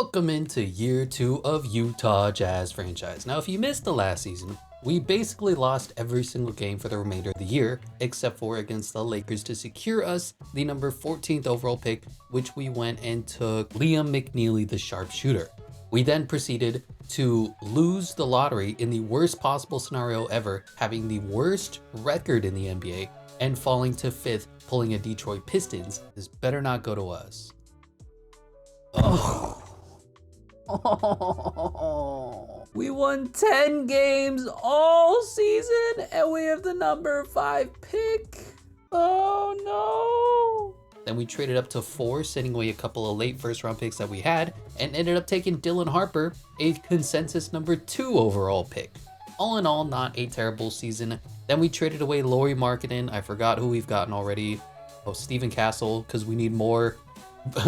Welcome into year 2 of Utah Jazz franchise. Now, if you missed the last season, we basically lost every single game for the remainder of the year, except for against the Lakers to secure us the number 14th overall pick, which we went and took Liam McNeely, the sharpshooter. We then proceeded to lose the lottery in the worst possible scenario ever, having the worst record in the NBA and falling to 5th, pulling a Detroit Pistons. This better not go to us. Oh. We won 10 games all season and we have the number 5 pick. Oh no. Then we traded up to 4, sending away a couple of late first round picks that we had, and ended up taking Dylan Harper, a consensus number 2 overall pick. All in all, not a terrible season. Then we traded away Lauri Markkanen. I forgot who we've gotten already. Oh, Stephen Castle, because we need more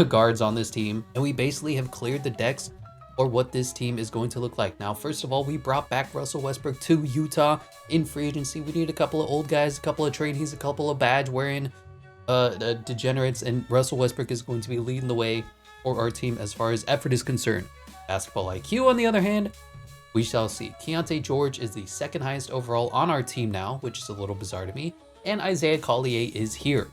guards on this team. And we basically have cleared the decks or what this team is going to look like. Now, first of all, we brought back Russell Westbrook to Utah in free agency. We need a couple of old guys, a couple of trainees, a couple of badge wearing degenerates, and Russell Westbrook is going to be leading the way for our team as far as effort is concerned. Basketball IQ, on the other hand, we shall see. Keyonte George is the 2nd highest overall on our team now, which is a little bizarre to me, and Isaiah Collier is here.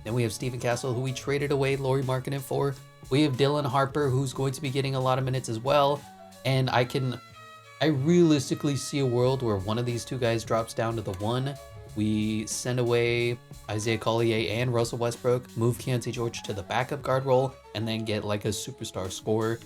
Then we have Stephen Castle, who we traded away Lauri Markkanen for. We have Dylan Harper, who's going to be getting a lot of minutes as well. And I realistically see a world where one of these two guys drops down to the 1. We send away Isaiah Collier and Russell Westbrook, move Keyonte George to the backup guard role, and then get like a superstar scorer.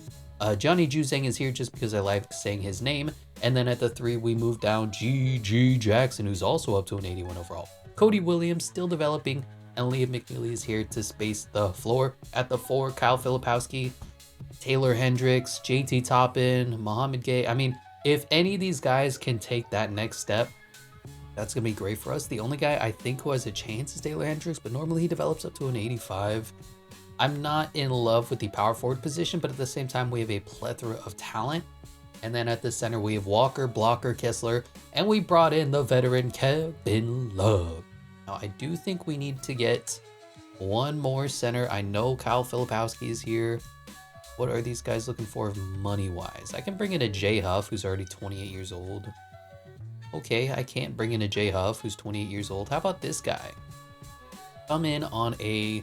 Johnny Juzang is here just because I like saying his name. And then at the 3, we move down G.G. Jackson, who's also up to an 81 overall. Cody Williams still developing, and Liam McNeely is here to space the floor. At the 4, Kyle Filipowski, Taylor Hendricks, JT Toppin, Mohamed Gay. I mean, if any of these guys can take that next step, that's going to be great for us. The only guy I think who has a chance is Taylor Hendricks, but normally he develops up to an 85. I'm not in love with the power forward position, but at the same time, we have a plethora of talent. And then at the center, we have Walker, Blocker, Kessler, and we brought in the veteran Kevin Love. Now, I do think we need to get one more center. I know Kyle Filipowski is here. What are these guys looking for money-wise? I can bring in a Jay Huff, who's already 28 years old. Okay, I can't bring in a Jay Huff, who's 28 years old. How about this guy? Come in on a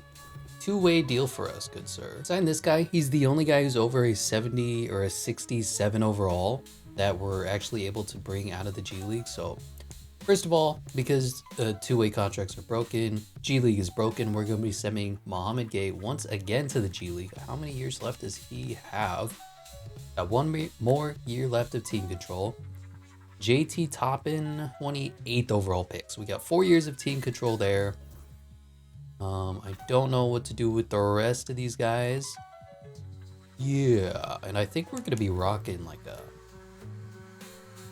2-way deal for us, good sir. Sign this guy. He's the only guy who's over a 70 or a 67 overall that we're actually able to bring out of the G League. So first of all, because 2-way contracts are broken, G League is broken, we're going to be sending Mohamed Gay once again to the G League. How many years left does he have? Got 1 more year left of team control. JT Toppin, 28th overall pick. So we got 4 years of team control there. I don't know what to do with the rest of these guys. Yeah, and I think we're going to be rocking like a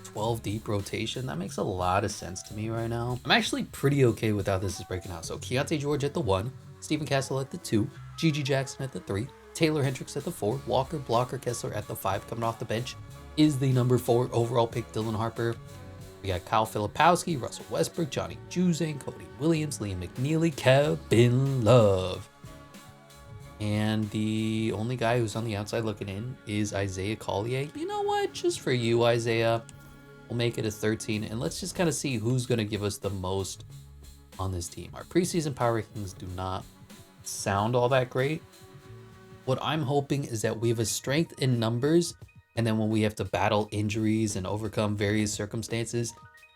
12 deep rotation. That makes a lot of sense to me right now. I'm actually pretty okay with how this is breaking out. So Keyonte George at the 1, Stephen Castle at the 2, G.G. Jackson at the 3, Taylor Hendricks at the 4, Walker, Blocker, Kessler at the 5. Coming off the bench is the number 4 overall pick, Dylan Harper. We got Kyle Filipowski, Russell Westbrook, Johnny Juzang, Cody Williams, Liam McNeely, Kevin Love. And the only guy who's on the outside looking in is Isaiah Collier. You know what? Just for you, Isaiah, we'll make it a 13, and let's just kind of see who's going to give us the most on this team. Our preseason power rankings do not sound all that great. What I'm hoping is that we have a strength in numbers, and then when we have to battle injuries and overcome various circumstances,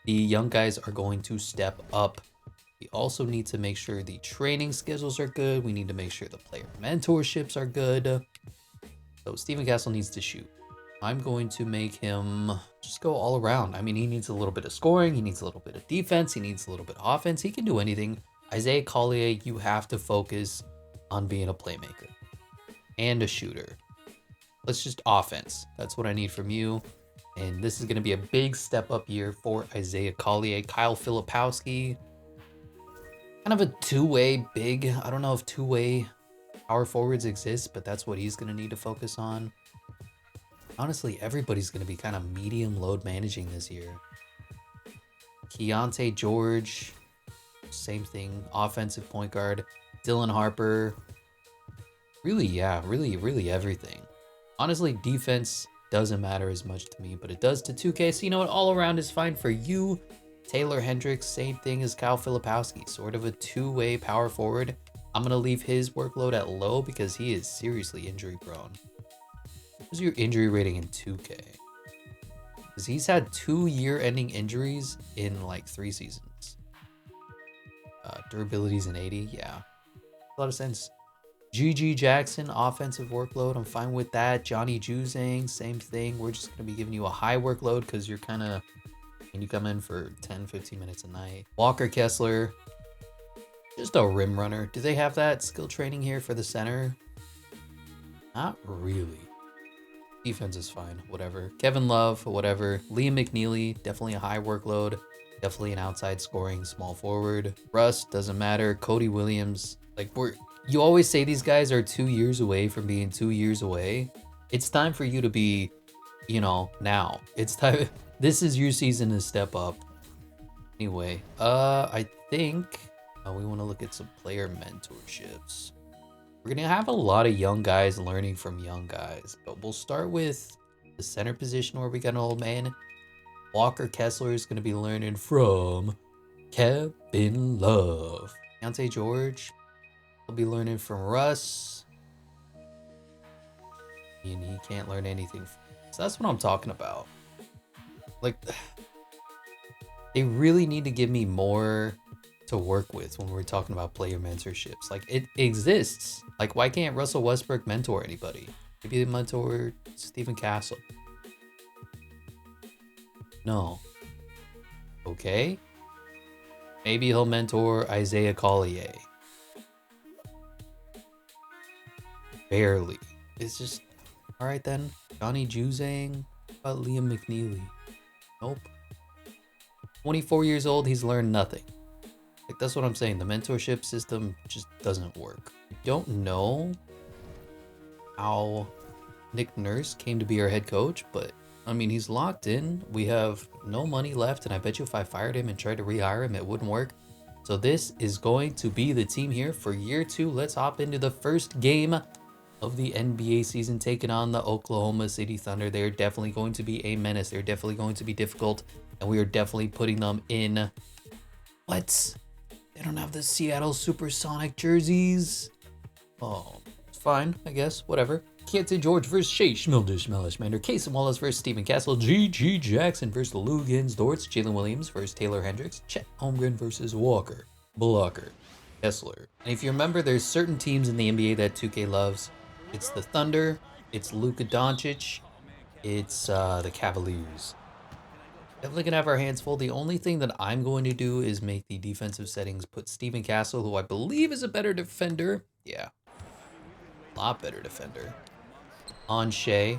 the young guys are going to step up. We also need to make sure the training schedules are good. We need to make sure the player mentorships are good. So Stephen Castle needs to shoot. I'm going to make him just go all around. I mean, he needs a little bit of scoring. He needs a little bit of defense. He needs a little bit of offense. He can do anything. Isaiah Collier, you have to focus on being a playmaker and a shooter. Let's just offense. That's what I need from you. And this is going to be a big step up year for Isaiah Collier. Kyle Filipowski, kind of a 2-way big. I don't know if 2-way power forwards exist, but that's what he's going to need to focus on. Honestly, everybody's going to be kind of medium load managing this year. Keyonte George, same thing. Offensive point guard. Dylan Harper. Really, yeah, really everything. Honestly, defense doesn't matter as much to me, but it does to 2K. So you know what? All around is fine for you. Taylor Hendricks, same thing as Kyle Filipowski, sort of a two-way power forward. I'm going to leave his workload at low because he is seriously injury prone. What's your injury rating in 2K? Because he's had 2 year-ending injuries in like 3 seasons. Durability's an 80, yeah. A lot of sense. GG Jackson, offensive workload, I'm fine with that. Johnny Juzang, same thing. We're just going to be giving you a high workload because you're kind of, and you come in for 10, 15 minutes a night. Walker Kessler, just a rim runner. Do they have that skill training here for the center? Not really. Defense is fine, whatever. Kevin Love, whatever. Liam McNeely, definitely a high workload. Definitely an outside scoring small forward. Russ, doesn't matter. Cody Williams, like you always say these guys are 2 years away from being 2 years away. It's time for you to be, you know, now. It's time. This is your season to step up. Anyway, I think we want to look at some player mentorships. We're going to have a lot of young guys learning from young guys, but we'll start with the center position where we got an old man. Walker Kessler is going to be learning from Kevin Love. Deontay George will be learning from Russ. And he can't learn anything. So that's what I'm talking about. Like, they really need to give me more to work with when we're talking about player mentorships. Like, it exists. Like, why can't Russell Westbrook mentor anybody? Maybe they mentor Stephen Castle. No. Okay. Maybe he'll mentor Isaiah Collier. Barely. It's just, all right then. Johnny Juzang. What about Liam McNeely? Nope. 24 years old, he's learned nothing. Like, that's what I'm saying. The mentorship system just doesn't work. I don't know how Nick Nurse came to be our head coach, but I mean, he's locked in. We have no money left, and I bet you if I fired him and tried to rehire him, it wouldn't work. So this is going to be the team here for year 2. Let's hop into the first game of the NBA season, taking on the Oklahoma City Thunder. They're definitely going to be a menace. They're definitely going to be difficult, and we are definitely putting them in. What? They don't have the Seattle Supersonic jerseys. Oh, it's fine, I guess. Whatever. Keontae George versus Shea Schmilder, Casey Wallace versus Stephen Castle, GG Jackson versus Lugans Dortz, Jalen Williams versus Taylor Hendricks, Chet Holmgren versus Walker, Blocker, Kessler. And if you remember, there's certain teams in the NBA that 2K loves. It's the Thunder, it's Luka Doncic, it's the Cavaliers. Definitely gonna have our hands full. The only thing that I'm going to do is make the defensive settings, put Stephen Castle, who I believe is a better defender. Yeah, a lot better defender. On Shea.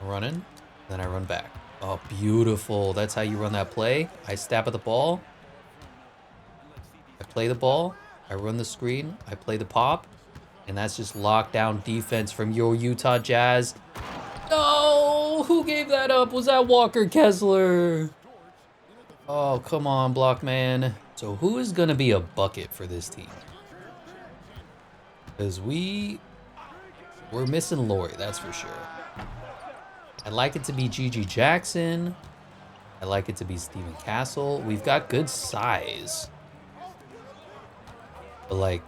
Running. Then I run back. Oh, beautiful. That's how you run that play. I stab at the ball. I play the ball. I run the screen. I play the pop. And that's just lockdown defense from your Utah Jazz. No! Who gave that up? Was that Walker Kessler? Oh, come on, block man. So who is going to be a bucket for this team? Because we're missing Laurie, that's for sure. I'd like it to be GG Jackson. I'd like it to be Stephen Castle. We've got good size. But like,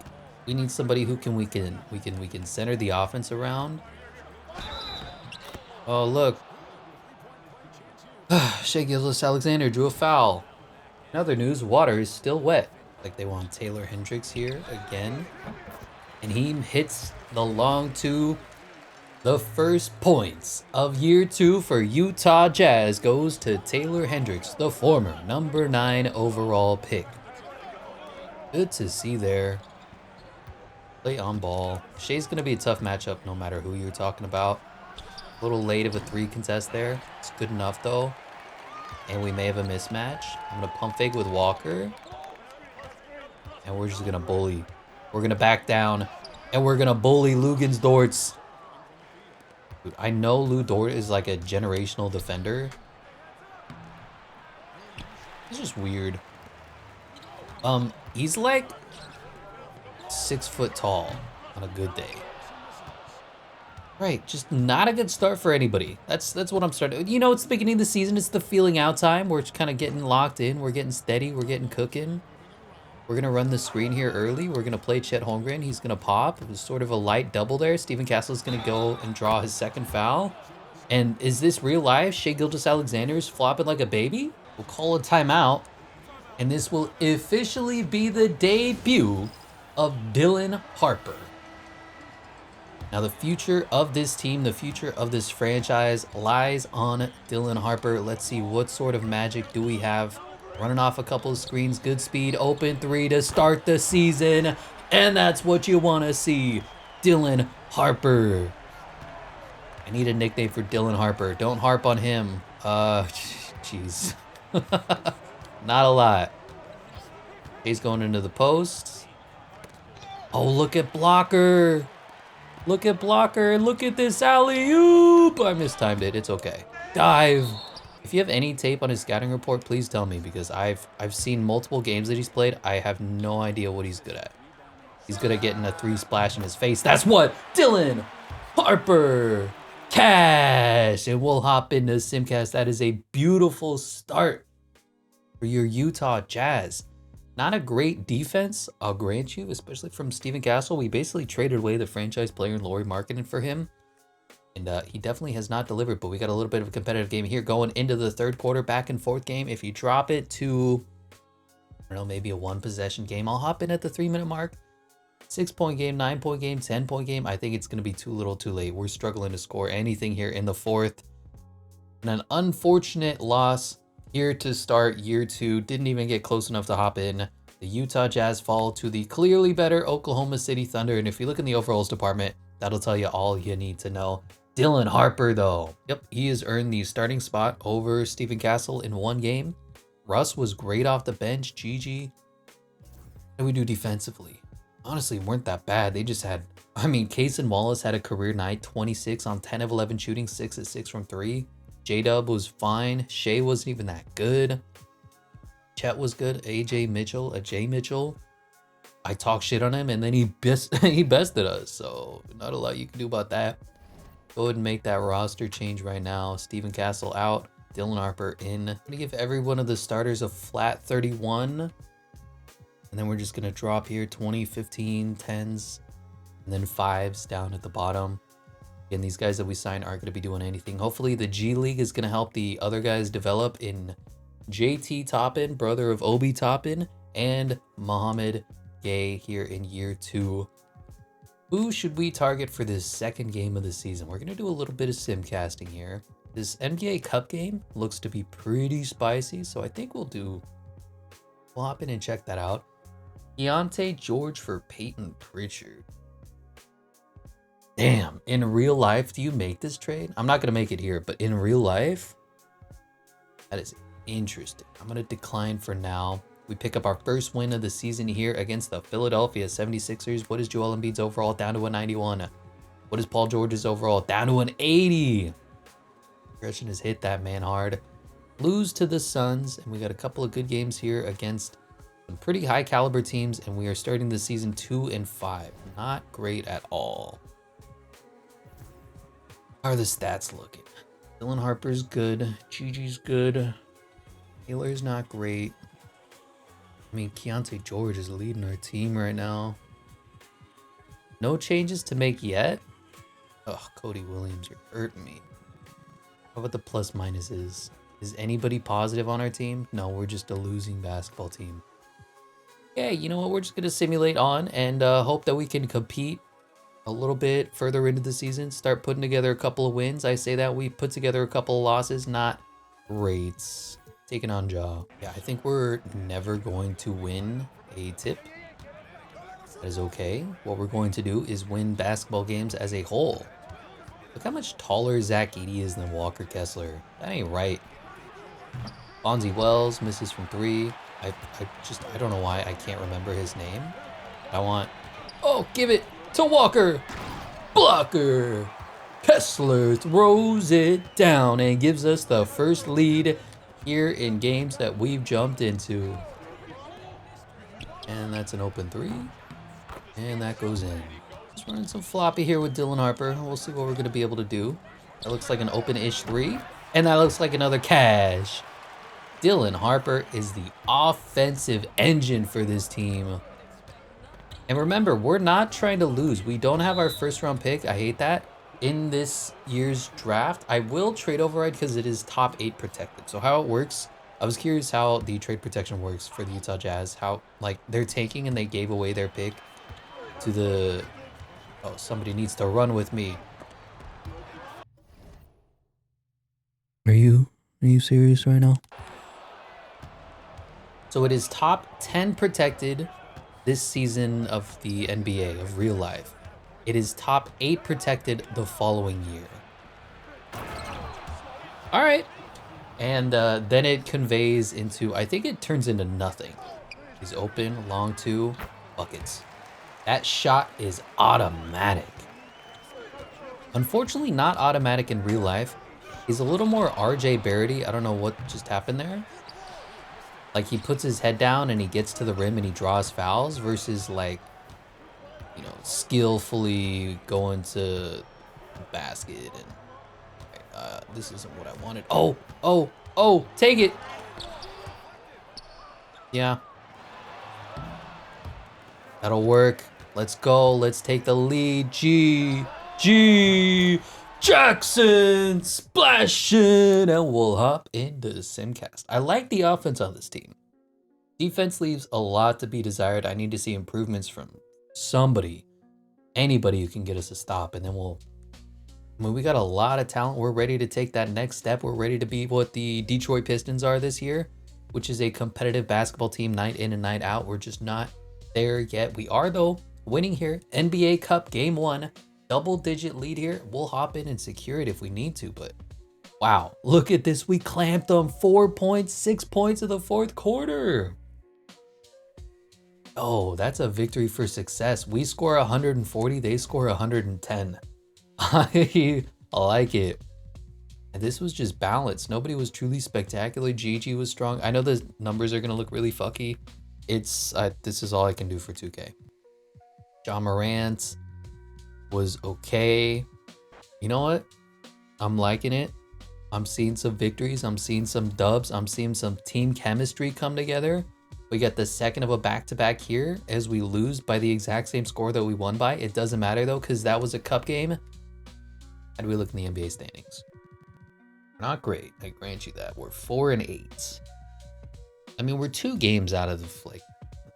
we need somebody who we can center the offense around. Oh, look. Shea Gilgeous-Alexander drew a foul. In other news, water is still wet. Like, they want Taylor Hendricks here again. And he hits the long two. The first points of year 2 for Utah Jazz goes to Taylor Hendricks, the former number 9 overall pick. Good to see there. Play on ball. Shea's going to be a tough matchup no matter who you're talking about. A little late of a 3 contest there. It's good enough though. And we may have a mismatch. I'm going to pump fake with Walker. And we're just going to bully. We're going to back down. And we're going to bully Lugans Dortz. Dude, I know Lou Dort is like a generational defender. It's just weird. He's like 6 foot tall on a good day. Right, just not a good start for anybody. That's what I'm starting. You know, it's the beginning of the season. It's the feeling out time. We're kind of getting locked in. We're getting steady. We're getting cooking. We're gonna run the screen here early. We're gonna play Chet Holmgren. He's gonna pop. It was sort of a light double there. Steven Castle's gonna go and draw his second foul. And is this real life? Shai Gilgeous-Alexander's flopping like a baby? We'll call a timeout. And this will officially be the debut of Dylan Harper. Now the future of this team, the future of this franchise lies on Dylan Harper. Let's see what sort of magic do we have. Running off a couple of screens, good speed, open three to start the season. And that's what you want to see, Dylan Harper. I need a nickname for Dylan Harper. Don't harp on him. Jeez. Not a lot. He's going into the post. Oh, look at Blocker. Look at Blocker. Look at this alley-oop. I mistimed it. It's okay. Dive. If you have any tape on his scouting report, please tell me, because I've seen multiple games that he's played. I have no idea what he's good at. He's good at getting a three splash in his face. That's what Dylan Harper. Cash. And we'll hop into Simcast. That is a beautiful start for your Utah Jazz. Not a great defense, I'll grant you, especially from Steven Castle. We basically traded away the franchise player and Lauri Markkanen for him. And he definitely has not delivered, but we got a little bit of a competitive game here going into the third quarter, back and forth game. If you drop it to, I don't know, maybe a one possession game, I'll hop in at the 3-minute mark. 6-point game, 9-point game, 10-point game. I think it's going to be too little too late. We're struggling to score anything here in the fourth. And an unfortunate loss here to start year two. Didn't even get close enough to hop in. The Utah Jazz fall to the clearly better Oklahoma City Thunder. And if you look in the overalls department, that'll tell you all you need to know. Dylan Harper, though. Yep, he has earned the starting spot over Steven Castle in one game. Russ was great off the bench. GG. What do we do defensively? Honestly, weren't that bad. They just had, I mean, Cason Wallace had a career night, 26 on 10 of 11 shooting, 6 of 6 from 3. J-Dub was fine. Shai wasn't even that good. Chet was good. Jay Mitchell. I talked shit on him, and then he bested us. So not a lot you can do about that. Go ahead and make that roster change right now. Steven Castle out. Dylan Harper in. I'm gonna give every one of the starters a flat 31. And then we're just gonna drop here 20, 15, 10s, and then 5s down at the bottom. Again, these guys that we signed aren't gonna be doing anything. Hopefully the G League is gonna help the other guys develop in JT Toppin, brother of Obi Toppin, and Mohamed Gay here in year two. Who should we target for this second game of the season? We're gonna do a little bit of sim casting here. This NBA Cup game looks to be pretty spicy, so I think we'll hop in and check that out. Keontae George for Peyton Pritchard. Damn, in real life, do you make this trade? I'm not gonna make it here, but in real life, that is interesting. I'm gonna decline for now. We pick up our first win of the season here against the Philadelphia 76ers. What is Joel Embiid's overall? Down to a 91. What is Paul George's overall? Down to an 80. Aggression has hit that man hard. Lose to the Suns, and we got a couple of good games here against some pretty high caliber teams, and we are starting the season 2-5. Not great at all. How are the stats looking? Dylan Harper's good. Gigi's good. Taylor's not great. I mean, Keontae George is leading our team right now. No changes to make yet. Ugh, Cody Williams, you're hurting me. How about the plus minuses? Is anybody positive on our team? No, we're just a losing basketball team. Yeah, you know what? We're just going to simulate on and hope that we can compete a little bit further into the season. Start putting together a couple of wins. I say that we put together a couple of losses. Not great. Taking on Ja. Yeah, I think we're never going to win a tip. That is okay. What we're going to do is win basketball games as a whole. Look how much taller Zach Edey is than Walker Kessler. That ain't right. Bonzi Wells misses from 3. I don't know why I can't remember his name. Oh, give it to Walker. Blocker. Kessler throws it down and gives us the first lead here in games that we've jumped into. And that's an open 3. And that goes in. Just running some floppy here with Dylan Harper. We'll see what we're going to be able to do. That looks like an open-ish 3. And that looks like another cash. Dylan Harper is the offensive engine for this team. And remember, we're not trying to lose. We don't have our first round pick. I hate that. In this year's draft, I will trade override because it is top 8 protected. So how it works, I was curious how the trade protection works for the Utah Jazz. How, like, they're tanking and they gave away their pick to the... Oh, somebody needs to run with me. Are you serious right now? So it is top 10 protected this season of the NBA, of real life. It is top 8 protected the following year. All right. And then it conveys into, I think it turns into nothing. He's open, long 2, buckets. That shot is automatic. Unfortunately, not automatic in real life. He's a little more RJ Barrett-y. I don't know what just happened there. Like, he puts his head down and he gets to the rim and he draws fouls versus, like, you know, skillfully going to the basket. And this isn't what I wanted. Oh, take it. Yeah. That'll work. Let's go. Let's take the lead. G. Jackson splashing, and we'll hop into Simcast. I like the offense on this team. Defense leaves a lot to be desired. I need to see improvements from somebody, anybody who can get us a stop, and then we got a lot of talent. We're ready to take that next step. We're ready to be what the Detroit Pistons are this year, which is a competitive basketball team night in and night out. We're just not there yet. We are, though, winning here. NBA Cup Game 1. Double-digit lead here. We'll hop in and secure it if we need to, but wow, look at this. We clamped them. 4 points, 6 points in the 4th quarter. Oh, that's a victory for success. We score 140, they score 110. I like it. And this was just balanced. Nobody was truly spectacular. GG was strong. I know the numbers are going to look really fucky. This is all I can do for 2K. John Morant was okay. You know what? I'm liking it. I'm seeing some victories. I'm seeing some dubs. I'm seeing some team chemistry come together. We got the second of a back-to-back here as we lose by the exact same score that we won by. It doesn't matter though, because that was a cup game. How do we look in the NBA standings? Not great. I grant you that. We're 4-8. I mean, we're 2 games out of the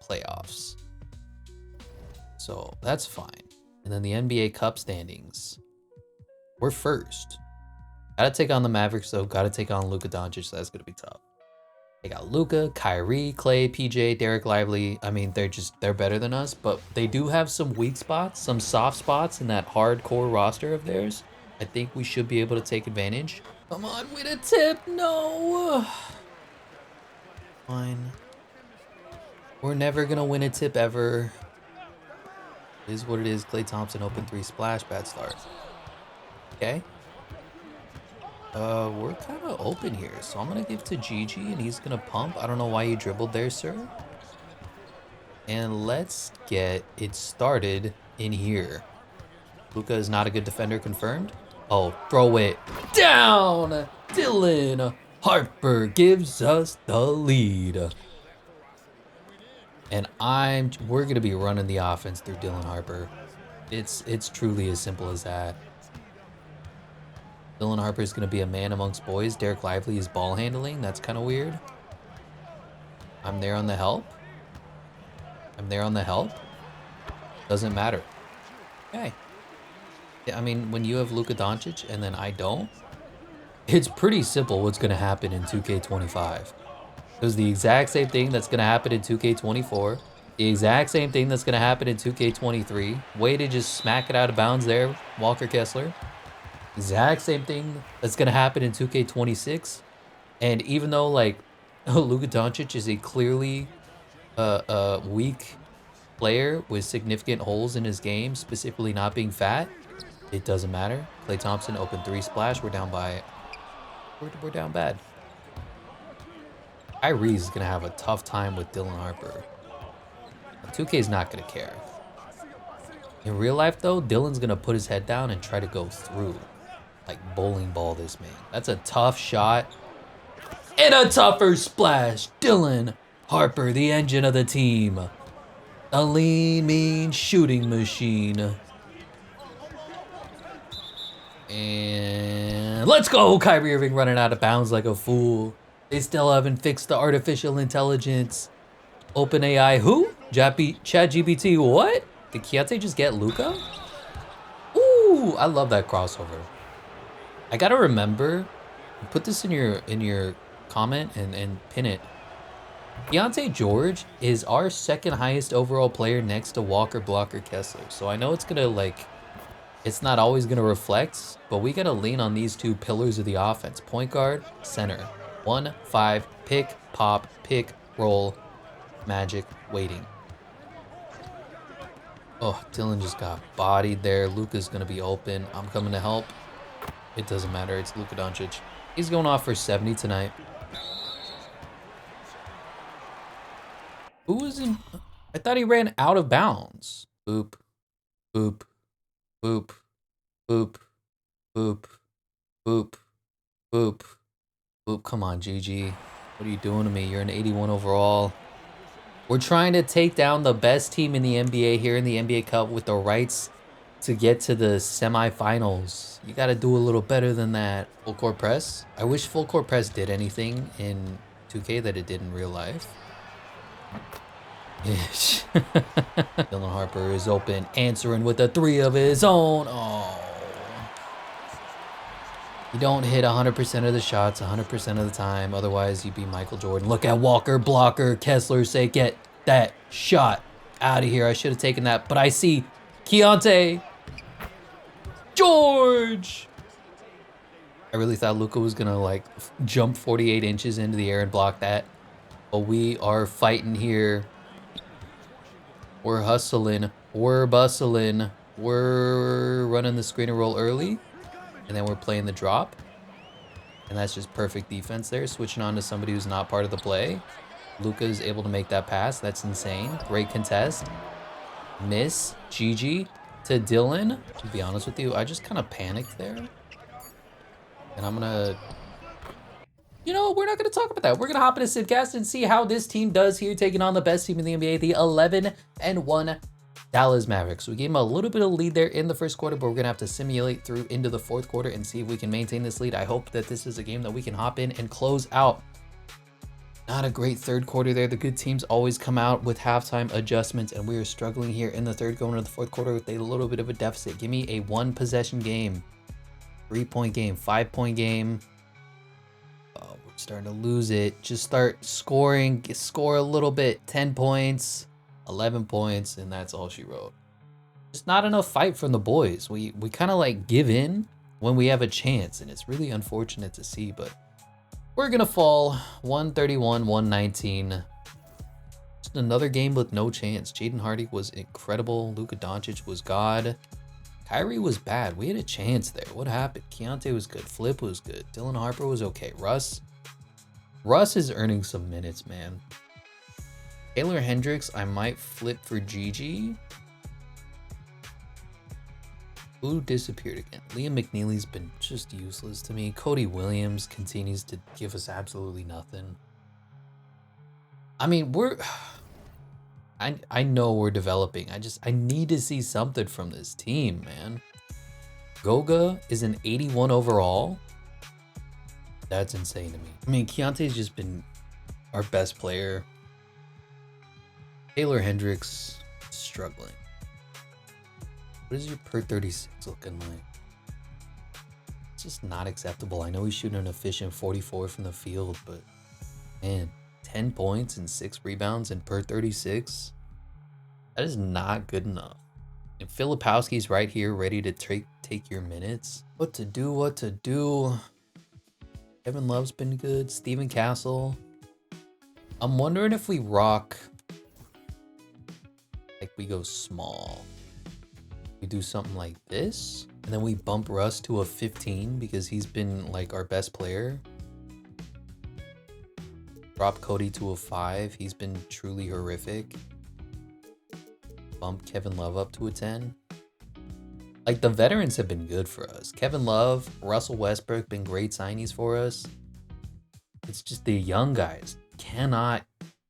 playoffs. So that's fine. And then the NBA Cup standings. We're first. Gotta take on the Mavericks, though. Gotta take on Luka Doncic, so that's gonna be tough. They got Luka, Kyrie, Clay, PJ, Derek Lively. I mean, they're better than us, but they do have some weak spots, some soft spots in that hardcore roster of theirs. I think we should be able to take advantage. Come on, win a tip. No. Fine. We're never gonna win a tip ever. It is what it is. Klay Thompson, open 3, splash, bad start. Okay. We're kind of open here, so I'm gonna give to Gigi, and he's gonna pump. I don't know why you dribbled there, sir. And let's get it started in here. Luka is not a good defender, confirmed. Oh, throw it down. Dylan Harper gives us the lead. And we're gonna be running the offense through Dylan Harper. It's truly as simple as that. Dylan Harper is gonna be a man amongst boys. Derek Lively is ball handling. That's kind of weird. I'm there on the help. Doesn't matter. Okay. Yeah, I mean, when you have Luka Doncic and then I don't, it's pretty simple what's gonna happen in 2K25. It was the exact same thing that's going to happen in 2K24. The exact same thing that's going to happen in 2K23. Way to just smack it out of bounds there, Walker Kessler. Exact same thing that's going to happen in 2K26. And even though, like, Luka Doncic is a clearly weak player with significant holes in his game, specifically not being fat, it doesn't matter. Klay Thompson, open 3, splash. We're down by... We're down bad. Kyrie's going to have a tough time with Dylan Harper. 2K's not going to care. In real life though, Dylan's gonna put his head down and try to go through. Like bowling ball this man. That's a tough shot. And a tougher splash. Dylan Harper, the engine of the team. A lean, mean shooting machine. And let's go! Kyrie Irving running out of bounds like a fool. They still haven't fixed the artificial intelligence. OpenAI, who? ChatGPT, what? Did Keontae just get Luka? Ooh, I love that crossover. I gotta remember, put this in your comment and pin it. Keontae George is our second highest overall player next to Walker, Blocker, Kessler. So I know it's gonna like, it's not always gonna reflect, but we gotta lean on these two pillars of the offense. Point guard, center. 1-5, pick, pop, pick, roll, magic, waiting. Oh, Dylan just got bodied there. Luka's gonna be open. I'm coming to help. It doesn't matter, it's Luka Doncic. He's going off for 70 tonight. Who was in? I thought he ran out of bounds. Boop, boop, boop, boop, boop, boop, boop, boop. Come on, GG. What are you doing to me? You're an 81 overall. We're trying to take down the best team in the NBA here in the NBA Cup with the rights to get to the semifinals. You got to do a little better than that. Full court press. I wish full court press did anything in 2K that it did in real life. Ish. Dylan Harper is open, answering with a 3 of his own. Oh. You don't hit 100% of the shots 100% of the time. Otherwise, you'd be Michael Jordan. Look at Walker, Blocker, Kessler say, get that shot out of here. I should have taken that, but I see Keontae George. I really thought Luka was gonna like jump 48 inches into the air and block that. But we are fighting here. We're hustling. We're bustling. We're running the screen and roll early. And then we're playing the drop. And that's just perfect defense there. Switching on to somebody who's not part of the play. Luka is able to make that pass. That's insane. Great contest. Miss. GG to Dylan. To be honest with you, I just kind of panicked there. And I'm going to... You know, we're not going to talk about that. We're going to hop into Sidcast and see how this team does here, taking on the best team in the NBA, the 11-1 Dallas Mavericks. We gave them a little bit of lead there in the first quarter, but we're going to have to simulate through into the fourth quarter and see if we can maintain this lead. I hope that this is a game that we can hop in and close out. Not a great third quarter there. The good teams always come out with halftime adjustments, and we are struggling here in the third going into the fourth quarter with a little bit of a deficit. Give me a 1-possession game, 3-point game, 5-point game. Oh, we're starting to lose it. Just start scoring, score a little bit. 10 points, 11 points, and that's all she wrote. Just not enough fight from the boys. We kind of like give in when we have a chance, and it's really unfortunate to see, but we're gonna fall 131-119. Just another game with no chance. Jaden Hardy was incredible. Luka Doncic was God. Kyrie was bad. We had a chance there. What happened? Keontae was good. Flip was good. Dylan Harper was okay. Russ is earning some minutes, man. Taylor Hendricks, I might flip for Gigi. Who disappeared again? Liam McNeely's been just useless to me. Cody Williams continues to give us absolutely nothing. I mean, I know we're developing. I need to see something from this team, man. Goga is an 81 overall. That's insane to me. I mean, Keontae's just been our best player. Taylor Hendricks struggling. What is your per 36 looking like? It's just not acceptable. I know he's shooting an efficient 44 from the field, but man, 10 points and 6 rebounds and per 36. That is not good enough. And Filipowski's right here ready to take your minutes. What to do? Kevin Love's been good. Steven Castle. I'm wondering if we rock, like we go small. We do something like this, and then we bump Russ to a 15 because he's been like our best player. Drop Cody to a 5. He's been truly horrific. Bump Kevin Love up to a 10. Like, the veterans have been good for us. Kevin Love, Russell Westbrook, been great signees for us. It's just the young guys cannot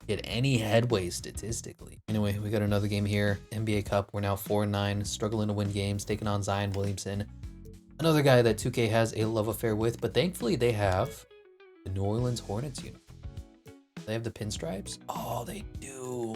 get any headway statistically. Anyway, we got another game here. NBA Cup, we're now 4-9, struggling to win games, taking on Zion Williamson. Another guy that 2K has a love affair with, but thankfully they have the New Orleans Hornets uniform. They have the pinstripes? Oh, they do.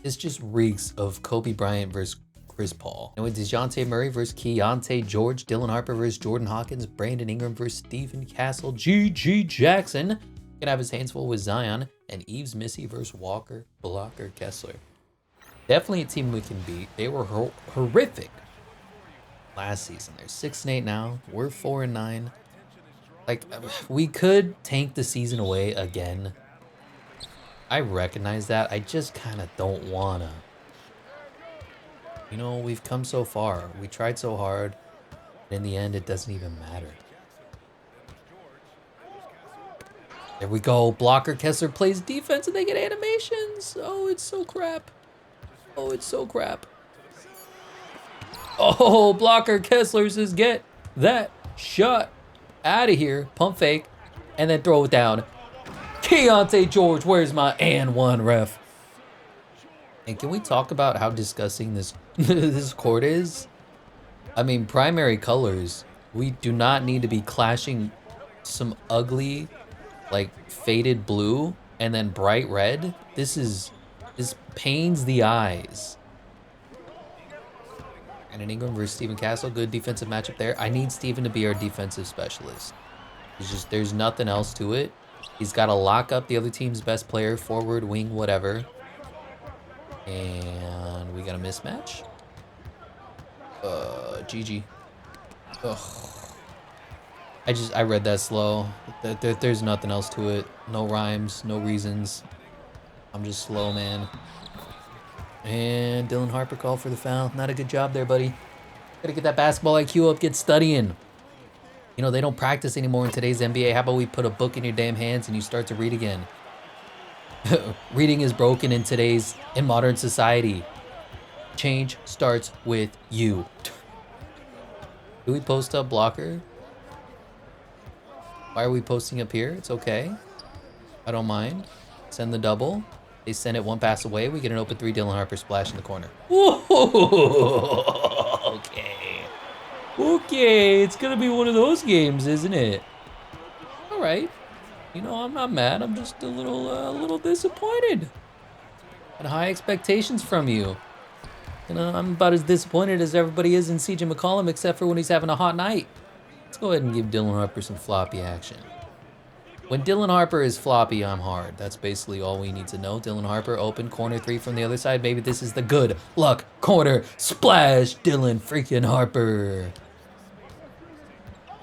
This just reeks of Kobe Bryant versus Chris Paul. And with DeJounte Murray versus Keontae George, Dylan Harper versus Jordan Hawkins, Brandon Ingram versus Stephen Castle, GG Jackson gonna have his hands full with Zion, and Eves Missy versus Walker Blocker Kessler. Definitely a team we can beat. They were horrific last season. They're 6-8 now. We're 4-9. Like, we could tank the season away again. I recognize that. I just kind of don't wanna. You know, we've come so far. We tried so hard. In the end, it doesn't even matter. There we go. Blocker Kessler plays defense and they get animations. Oh, it's so crap. Oh, it's so crap. Oh, Blocker Kessler says, get that shot out of here. Pump fake. And then throw it down. Keontae George, where's my and one, ref? And can we talk about how disgusting this this court is? I mean, primary colors. We do not need to be clashing some ugly, like, faded blue and then bright red. This pains the eyes. And an Ingram versus Stephen Castle, good defensive matchup there. I need Stephen to be our defensive specialist. There's nothing else to it. He's got to lock up the other team's best player, forward, wing, whatever. And we got a mismatch. GG. Ugh. I read that slow. There's nothing else to it. No rhymes, no reasons. I'm just slow, man. And Dylan Harper called for the foul. Not a good job there, buddy. Gotta get that basketball IQ up, get studying. You know, they don't practice anymore in today's NBA. How about we put a book in your damn hands and you start to read again? Reading is broken in modern society. Change starts with you. Do we post up blocker? Why are we posting up here? It's okay. I don't mind. Send the double. They send it one pass away. We get an open three. Dylan Harper splash in the corner. Whoa, okay. Okay, it's gonna be one of those games, isn't it? All right. You know, I'm not mad. I'm just a little disappointed. Had high expectations from you. You know, I'm about as disappointed as everybody is in CJ McCollum, except for when he's having a hot night. Let's go ahead and give Dylan Harper some floppy action. When Dylan Harper is floppy, I'm hard. That's basically all we need to know. Dylan Harper, open corner three from the other side. Maybe this is the good luck corner. Splash, Dylan freaking Harper.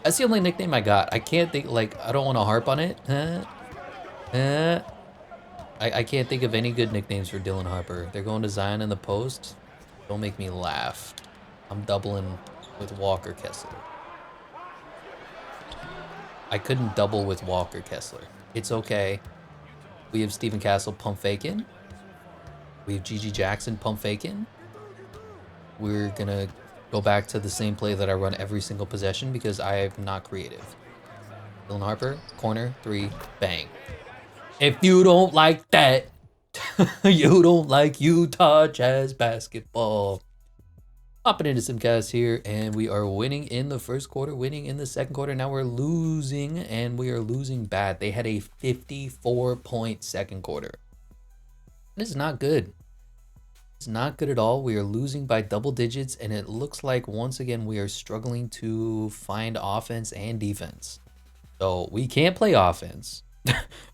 That's the only nickname I got. I can't think, like, I don't want to harp on it. I can't think of any good nicknames for Dylan Harper. They're going to Zion in the post. Don't make me laugh. I'm doubling with Walker Kessler. I couldn't double with Walker Kessler. It's okay. We have Stephen Castle pump faking. We have GG Jackson pump faking. We're gonna go back to the same play that I run every single possession because I am not creative. Dylan Harper, corner, three, bang. If you don't like that, you don't like Utah Jazz basketball. Hopping into some guys here, and we are winning in the first quarter, winning in the second quarter. Now we're losing, and we are losing bad. They had a 54-point second quarter. This is not good. It's not good at all. We are losing by double digits, and it looks like, once again, we are struggling to find offense and defense. So we can't play offense.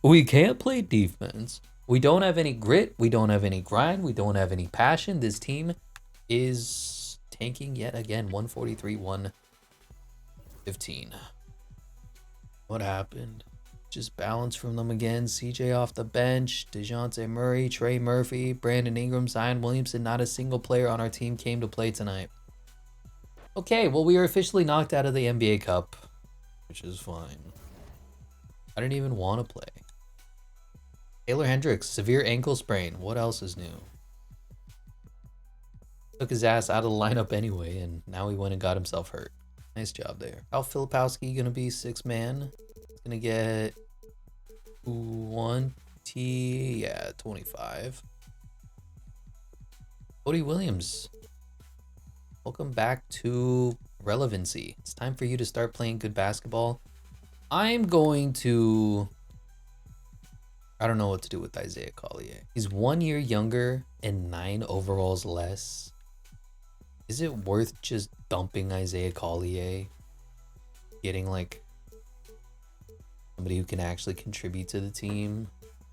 We can't play defense. We don't have any grit. We don't have any grind. We don't have any passion. This team is tanking yet again. 143-115. What happened? Just balance from them again. CJ off the bench. DeJounte Murray, Trey Murphy, Brandon Ingram, Zion Williamson. Not a single player on our team came to play tonight. Okay, well, we are officially knocked out of the NBA Cup, which is fine. I didn't even want to play. Taylor Hendricks, severe ankle sprain. What else is new? Took his ass out of the lineup anyway, and now he went and got himself hurt. Nice job there. How Filipowski gonna be 6-man? Gonna get 25. Cody Williams, welcome back to relevancy. It's time for you to start playing good basketball. I'm going to... I don't know what to do with Isaiah Collier. He's 1 year younger and 9 overalls less. Is it worth just dumping Isaiah Collier? Getting like somebody who can actually contribute to the team?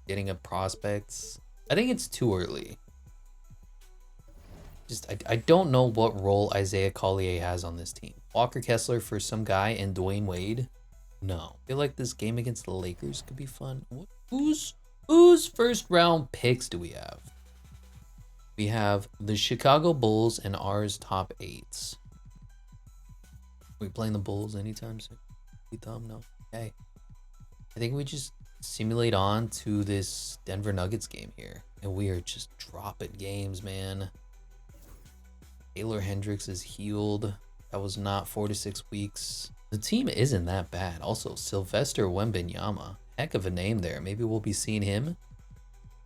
Getting a prospect? I think it's too early. I don't know what role Isaiah Collier has on this team. Walker Kessler for some guy and Dwayne Wade? No. I feel like this game against the Lakers could be fun. Whose first round picks do we have? We have the Chicago Bulls and ours top 8s. Are we playing the Bulls anytime soon? No. Okay. I think we just simulate on to this Denver Nuggets game here. And we are just dropping games, man. Taylor Hendricks is healed. That was not 4 to 6 weeks. The team isn't that bad. Also, Sylvester Wembanyama. Heck of a name there. Maybe we'll be seeing him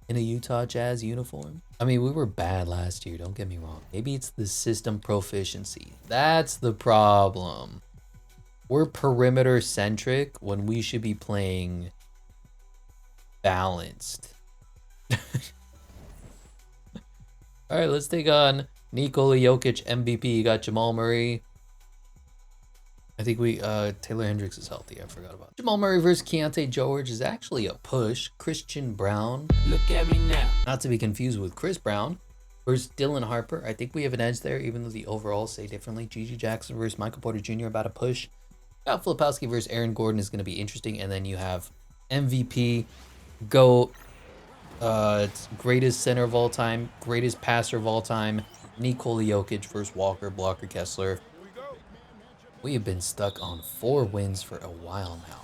in a Utah Jazz uniform. I mean, we were bad last year, don't get me wrong. Maybe it's the system proficiency. That's the problem. We're perimeter centric when we should be playing balanced. All right, let's take on Nikola Jokic, MVP. You got Jamal Murray. I think Taylor Hendricks is healthy. I forgot about it. Jamal Murray versus Keontae George is actually a push. Christian Brown. Look at me now. Not to be confused with Chris Brown versus Dylan Harper. I think we have an edge there, even though the overalls say differently. Gigi Jackson versus Michael Porter Jr. about a push. Got Filipowski versus Aaron Gordon is going to be interesting. And then you have MVP, GOAT, greatest center of all time, greatest passer of all time, Nikola Jokic versus Walker Kessler. We have been stuck on 4 wins for a while now.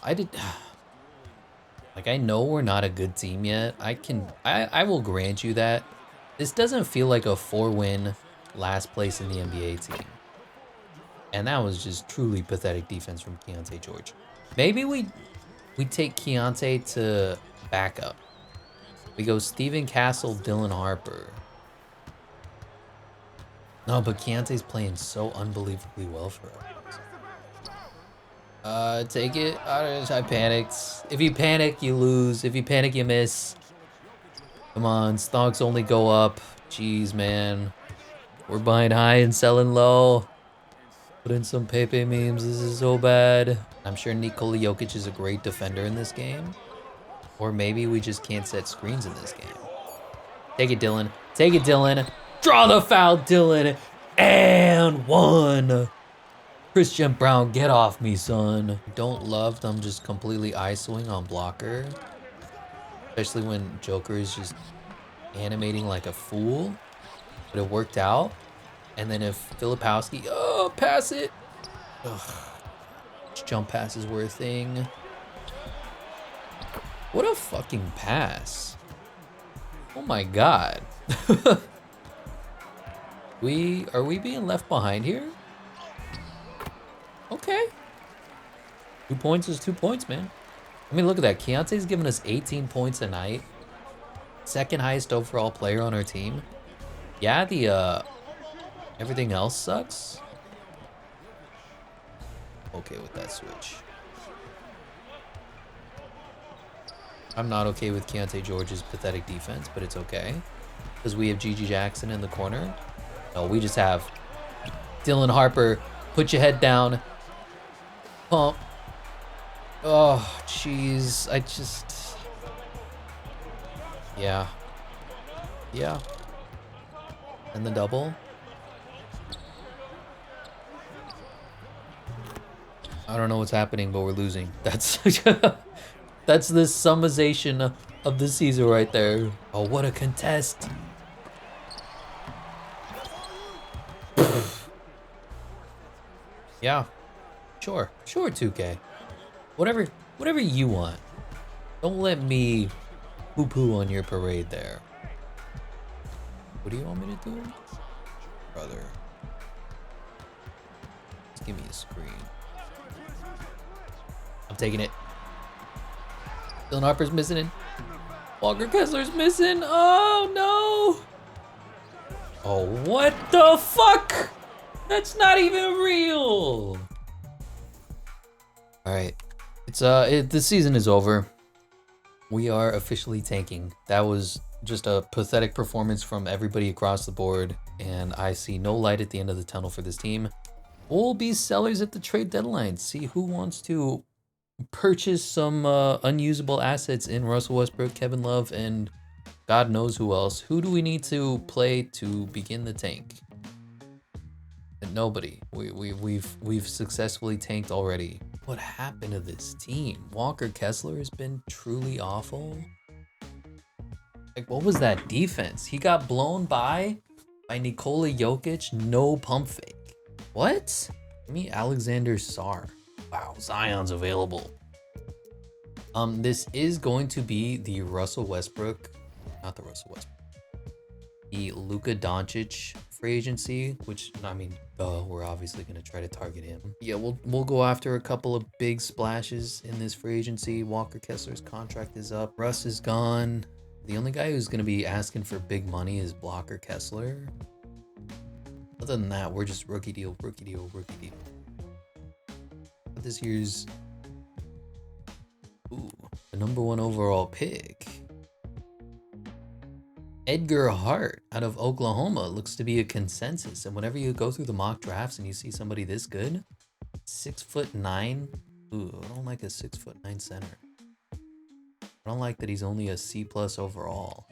I know we're not a good team yet. I will grant you that. This doesn't feel like a 4-win last place in the NBA team. And that was just truly pathetic defense from Keontae George. Maybe we take Keontae to backup. We go Steven Castle, Dylan Harper. No, but Keontae's playing so unbelievably well for us. Take it. I panicked. If you panic, you lose. If you panic, you miss. Come on, stocks only go up. Jeez, man. We're buying high and selling low. Put in some Pepe memes. This is so bad. I'm sure Nikola Jokic is a great defender in this game. Or maybe we just can't set screens in this game. Take it, Dylan. Take it, Dylan. Draw the foul, Dylan. And 1. Christian Brown, get off me, son. Don't love them just completely ISOing on blocker. Especially when Joker is just animating like a fool. But it worked out. And then if Filipowski, pass it. Ugh. Jump passes were a thing. What a fucking pass. Oh my god. Are we being left behind here? Okay. 2 points is 2 points, man. I mean, look at that. Keontae's giving us 18 points a night. Second highest overall player on our team. Yeah, the everything else sucks. Okay with that switch. I'm not okay with Keontae George's pathetic defense, but it's okay. Because we have Gigi Jackson in the corner. No, we just have Dylan Harper. Put your head down. Pump. Oh, jeez. Yeah. Yeah. And the double. I don't know what's happening, but we're losing. That's that's the summarization of the season right there. Oh, what a contest. Yeah. Sure, 2K. Whatever you want. Don't let me poo-poo on your parade there. What do you want me to do? Brother. Just give me a screen. I'm taking it. Dylan Harper's missing it. Walker Kessler's missing. Oh, no. Oh, what the fuck? That's not even real. All right. The season is over. We are officially tanking. That was just a pathetic performance from everybody across the board, and I see no light at the end of the tunnel for this team. We'll be sellers at the trade deadline. See who wants to purchase some unusable assets in Russell Westbrook, Kevin Love, and God knows who else. Who do we need to play to begin the tank? And nobody. We've successfully tanked already. What happened to this team? Walker Kessler has been truly awful. Like, what was that defense? He got blown by Nikola Jokic, no pump fake. What? Give me Alexander Sarr. Wow, Zion's available. This is going to be the Russell Westbrook, not the Russell Westbrook, the Luka Doncic free agency, which, I mean, we're obviously going to try to target him. Yeah, we'll go after a couple of big splashes in this free agency. Walker Kessler's contract is up. Russ is gone. The only guy who's going to be asking for big money is Walker Kessler. Other than that, we're just rookie deal, rookie deal, rookie deal. But this year's the #1 overall pick, Edgar Hart out of Oklahoma, looks to be a consensus. And whenever you go through the mock drafts and you see somebody this good, 6'9". Ooh, I don't like a 6'9" center. I don't like that he's only a C+ overall.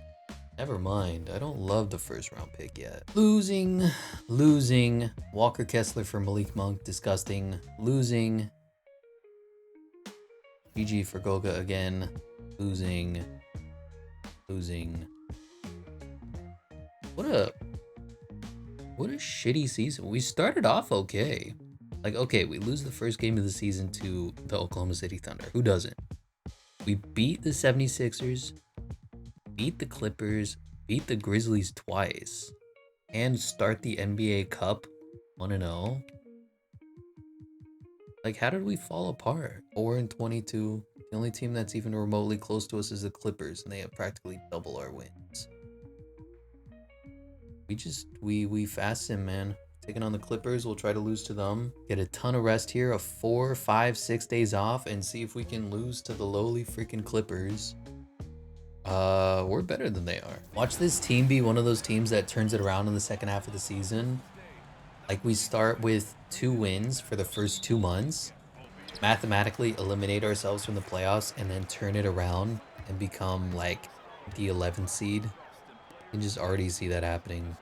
Never mind, I don't love the first round pick yet. Losing. Walker Kessler for Malik Monk, disgusting. Losing. GG for Goga again. Losing. What a shitty season. We started off okay. Like, okay, we lose the first game of the season to the Oklahoma City Thunder. Who doesn't? We beat the 76ers, beat the Clippers, beat the Grizzlies twice, and start the NBA Cup 1-0. Like, how did we fall apart? 4-22. The only team that's even remotely close to us is the Clippers, and they have practically double our wins. We fast sim, man. Taking on the Clippers, we'll try to lose to them. Get a ton of rest here, 4, 5, 6 days off, and see if we can lose to the lowly freaking Clippers. We're better than they are. Watch this team be one of those teams that turns it around in the second half of the season. Like, we start with 2 wins for the first 2 months, mathematically eliminate ourselves from the playoffs, and then turn it around and become like the 11th seed. You can just already see that happening.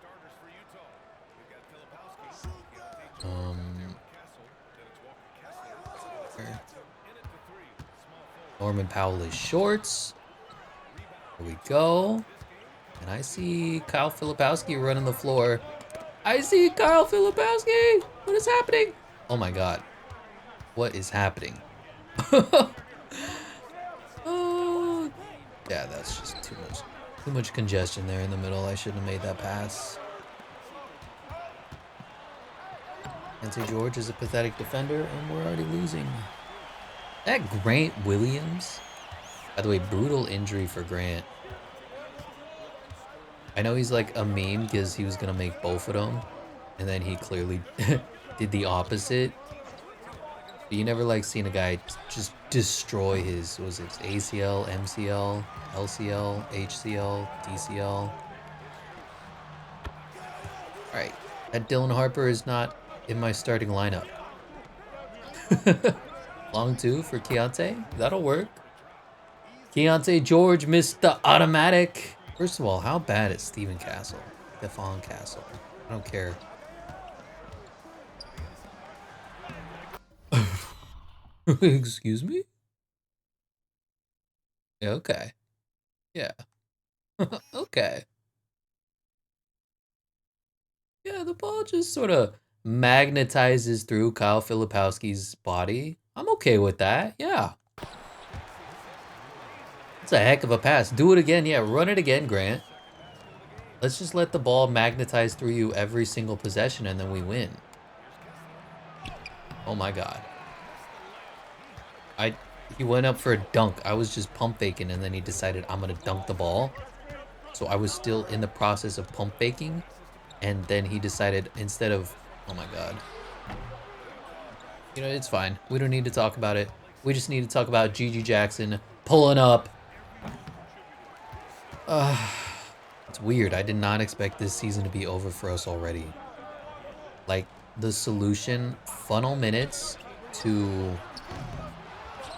Norman Powell is shorts. Here we go. And I see Kyle Filipowski running the floor. I see Kyle Filipowski. What is happening? Oh my God. What is happening? Oh, yeah, that's just too much congestion there in the middle. I shouldn't have made that pass. Nancy George is a pathetic defender, and we're already losing. That Grant Williams, by the way, brutal injury for Grant. I know he's like a meme because he was gonna make both of them, and then he clearly did the opposite. But you never like seen a guy just destroy his, what was it, ACL, MCL, LCL, HCL, DCL. All right, that Dylan Harper is not in my starting lineup. Long 2 for Keontae. That'll work. Keontae George missed the automatic. First of all, how bad is Steven Castle? Stephon Castle. I don't care. Excuse me? Yeah, okay. Yeah. Okay. Yeah, the ball just sort of magnetizes through Kyle Filipowski's body. I'm okay with that. Yeah. It's a heck of a pass. Do it again. Yeah, run it again, Grant. Let's just let the ball magnetize through you every single possession and then we win. Oh my God. He went up for a dunk. I was just pump faking and then he decided I'm gonna dunk the ball. So I was still in the process of pump faking. And then he decided instead of, oh my God. You know, it's fine. We don't need to talk about it. We just need to talk about GG Jackson pulling up. It's weird. I did not expect this season to be over for us already. Like, the solution, funnel minutes to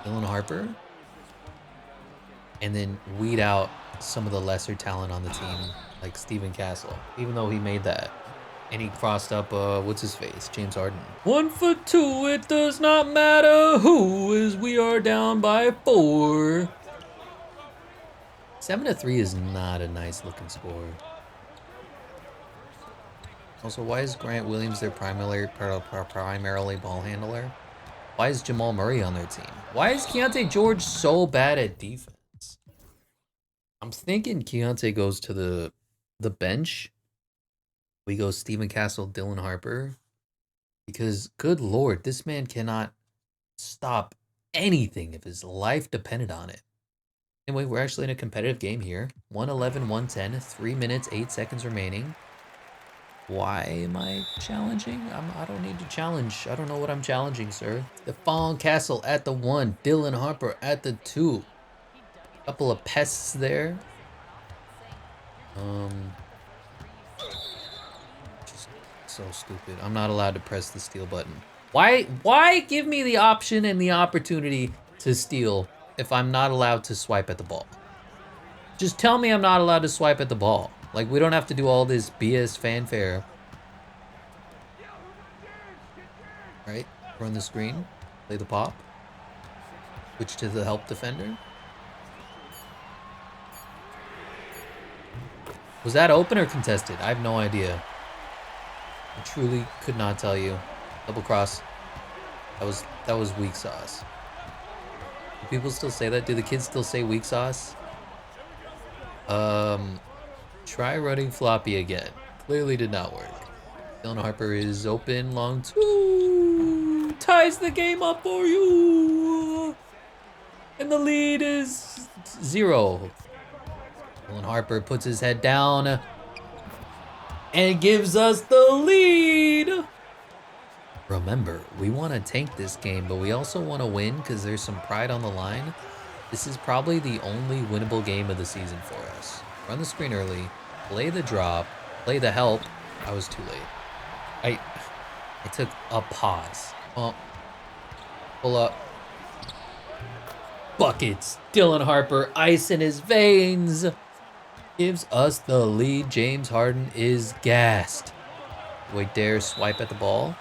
Dylan Harper, and then weed out some of the lesser talent on the team, like Steven Castle, even though he made that. And he crossed up, what's his face? James Harden. 1 for 2, it does not matter who, as we are down by 4. 7-3 is not a nice looking score. Also, why is Grant Williams their primarily ball handler? Why is Jamal Murray on their team? Why is Keontae George so bad at defense? I'm thinking Keontae goes to the bench. We go Steven Castle, Dylan Harper. Because, good Lord, this man cannot stop anything if his life depended on it. Anyway, we're actually in a competitive game here. 111, 110, 3 minutes, 8 seconds remaining. Why am I challenging? I don't need to challenge. I don't know what I'm challenging, sir. Stephon Castle at the 1. Dylan Harper at the 2. Couple of pests there. Just so stupid. I'm not allowed to press the steal button. Why give me the option and the opportunity to steal if I'm not allowed to swipe at the ball? Just tell me I'm not allowed to swipe at the ball. Like, we don't have to do all this BS fanfare. Right? Run the screen. Play the pop. Switch to the help defender. Was that open or contested? I have no idea. I truly could not tell you. Double cross. That was weak sauce. Do people still say that? Do the kids still say weak sauce? Try running floppy again. Clearly did not work. Dylan Harper is open, long 2. Ties the game up for you. And the lead is 0. Dylan Harper puts his head down and gives us the lead. Remember, we want to tank this game, but we also want to win because there's some pride on the line. This is probably the only winnable game of the season for us. Run the screen early, play the drop, play the help. I was too late. I took a pause. Oh, pull up. Buckets. Dylan Harper, ice in his veins. Gives us the lead. James Harden is gassed. Wait, dare swipe at the ball.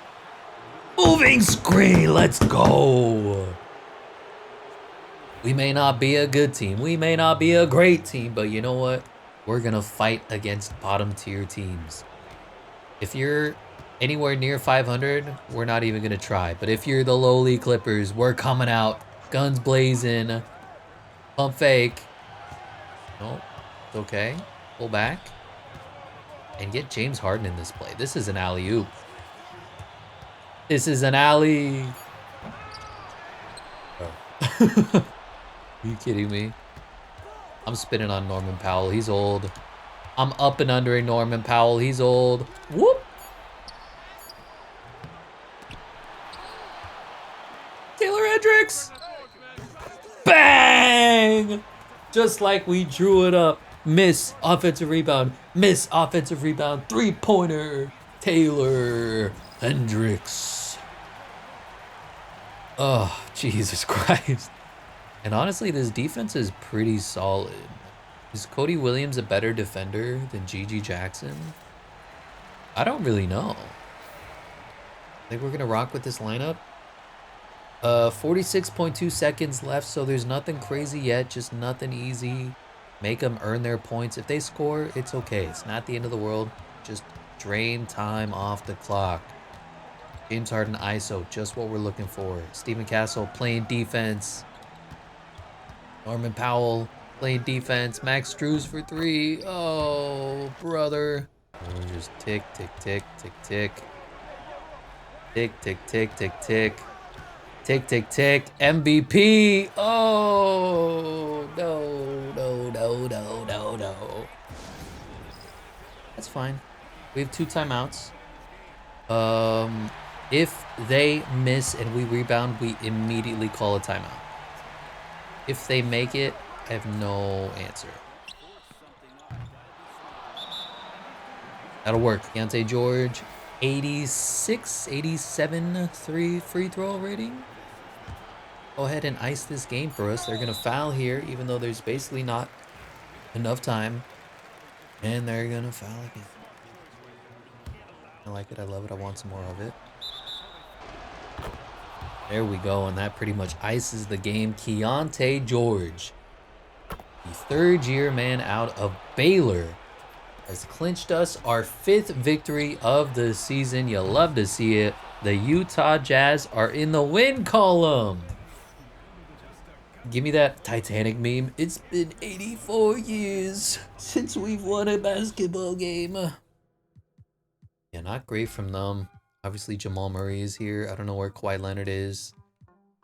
Moving screen, let's go. We may not be a good team. We may not be a great team, but you know what? We're going to fight against bottom tier teams. If you're anywhere near 500, we're not even going to try. But if you're the lowly Clippers, we're coming out. Guns blazing. Pump fake. No, it's okay. Pull back. And get James Harden in this play. This is an alley-oop. This is an alley. Oh. Are you kidding me? I'm spinning on Norman Powell. He's old. I'm up and under Norman Powell. He's old. Whoop. Taylor Hendricks. Bang! Just like we drew it up. Miss. Offensive rebound. Miss. Offensive rebound. Three-pointer. Taylor Hendricks. Oh, Jesus Christ. And honestly, this defense is pretty solid. Is Cody Williams a better defender than GG Jackson? I don't really know. I think we're going to rock with this lineup. 46.2 seconds left, so there's nothing crazy yet. Just nothing easy. Make them earn their points. If they score, it's okay. It's not the end of the world. Just drain time off the clock. James Harden ISO, just what we're looking for. Steven Castle playing defense. Norman Powell Playing defense. Max Drews for 3. Oh, brother. We're just tick, tick, tick, tick, tick. Tick, tick, tick, tick, tick. Tick, tick, tick. MVP. Oh, no, no, no, no, no, no. That's fine. We have 2 timeouts. If they miss and we rebound, we immediately call a timeout. If they make it, I have no answer. That'll work. Keontae George, 86, 87 free throw rating. Go ahead and ice this game for us. They're going to foul here, even though there's basically not enough time. And they're going to foul again. I like it. I love it. I want some more of it. There we go. And that pretty much ices the game. Keontae George, the 3rd-year man out of Baylor, has clinched us our 5th victory of the season. You love to see it. The Utah Jazz are in the win column. Give me that Titanic meme. It's been 84 years since we've won a basketball game. Yeah, not great from them. Obviously, Jamal Murray is here. I don't know where Kawhi Leonard is.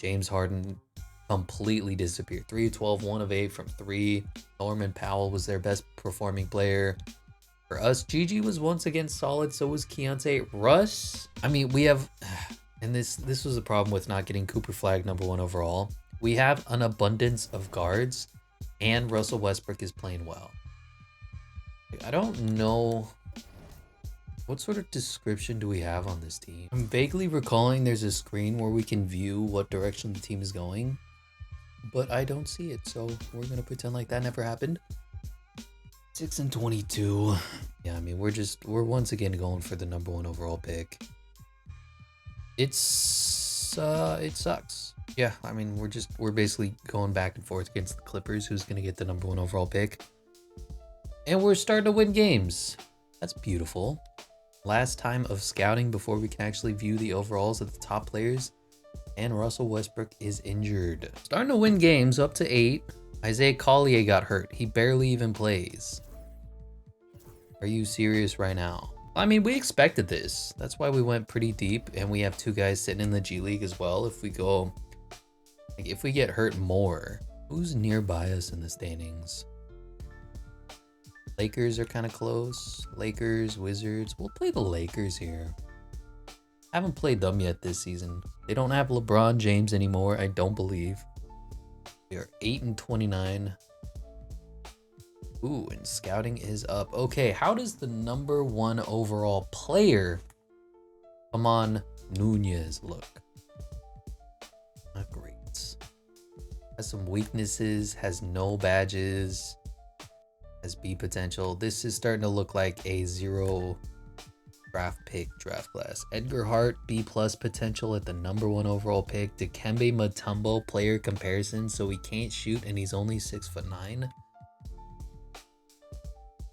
James Harden completely disappeared. 3 of 12, 1 of 8 from 3. Norman Powell was their best performing player. For us, Gigi was once again solid. So was Keontae. Russ, I mean, we have, and this was a problem with not getting Cooper Flag #1 overall. We have an abundance of guards, and Russell Westbrook is playing well. I don't know. What sort of description do we have on this team? I'm vaguely recalling there's a screen where we can view what direction the team is going, but I don't see it, so we're going to pretend like that never happened. 6-22. Yeah, I mean, we're once again going for the #1 overall pick. It sucks. Yeah, I mean, we're basically going back and forth against the Clippers, who's going to get the #1 overall pick. And we're starting to win games. That's beautiful. Last time of scouting before we can actually view the overalls of the top players. And Russell Westbrook is injured. Starting to win games, up to 8. Isaiah Collier got hurt. He barely even plays. Are you serious right now? I mean, we expected this. That's why we went pretty deep, and we have 2 guys sitting in the G League as well. If we go, like, if we get hurt more, who's nearby us in the standings? Lakers are kind of close. Lakers, Wizards. We'll play the Lakers here. Haven't played them yet this season. They don't have LeBron James anymore, I don't believe. We are 8-29. Ooh, and scouting is up. Okay, how does the #1 overall player, Amon Nunez, look? Not great. Has some weaknesses, has no badges, has B potential. This is starting to look like a 0 draft pick draft class. Edgar Hart, B+ potential at the #1 overall pick. Dikembe Mutombo player comparison, so he can't shoot and he's only 6'9".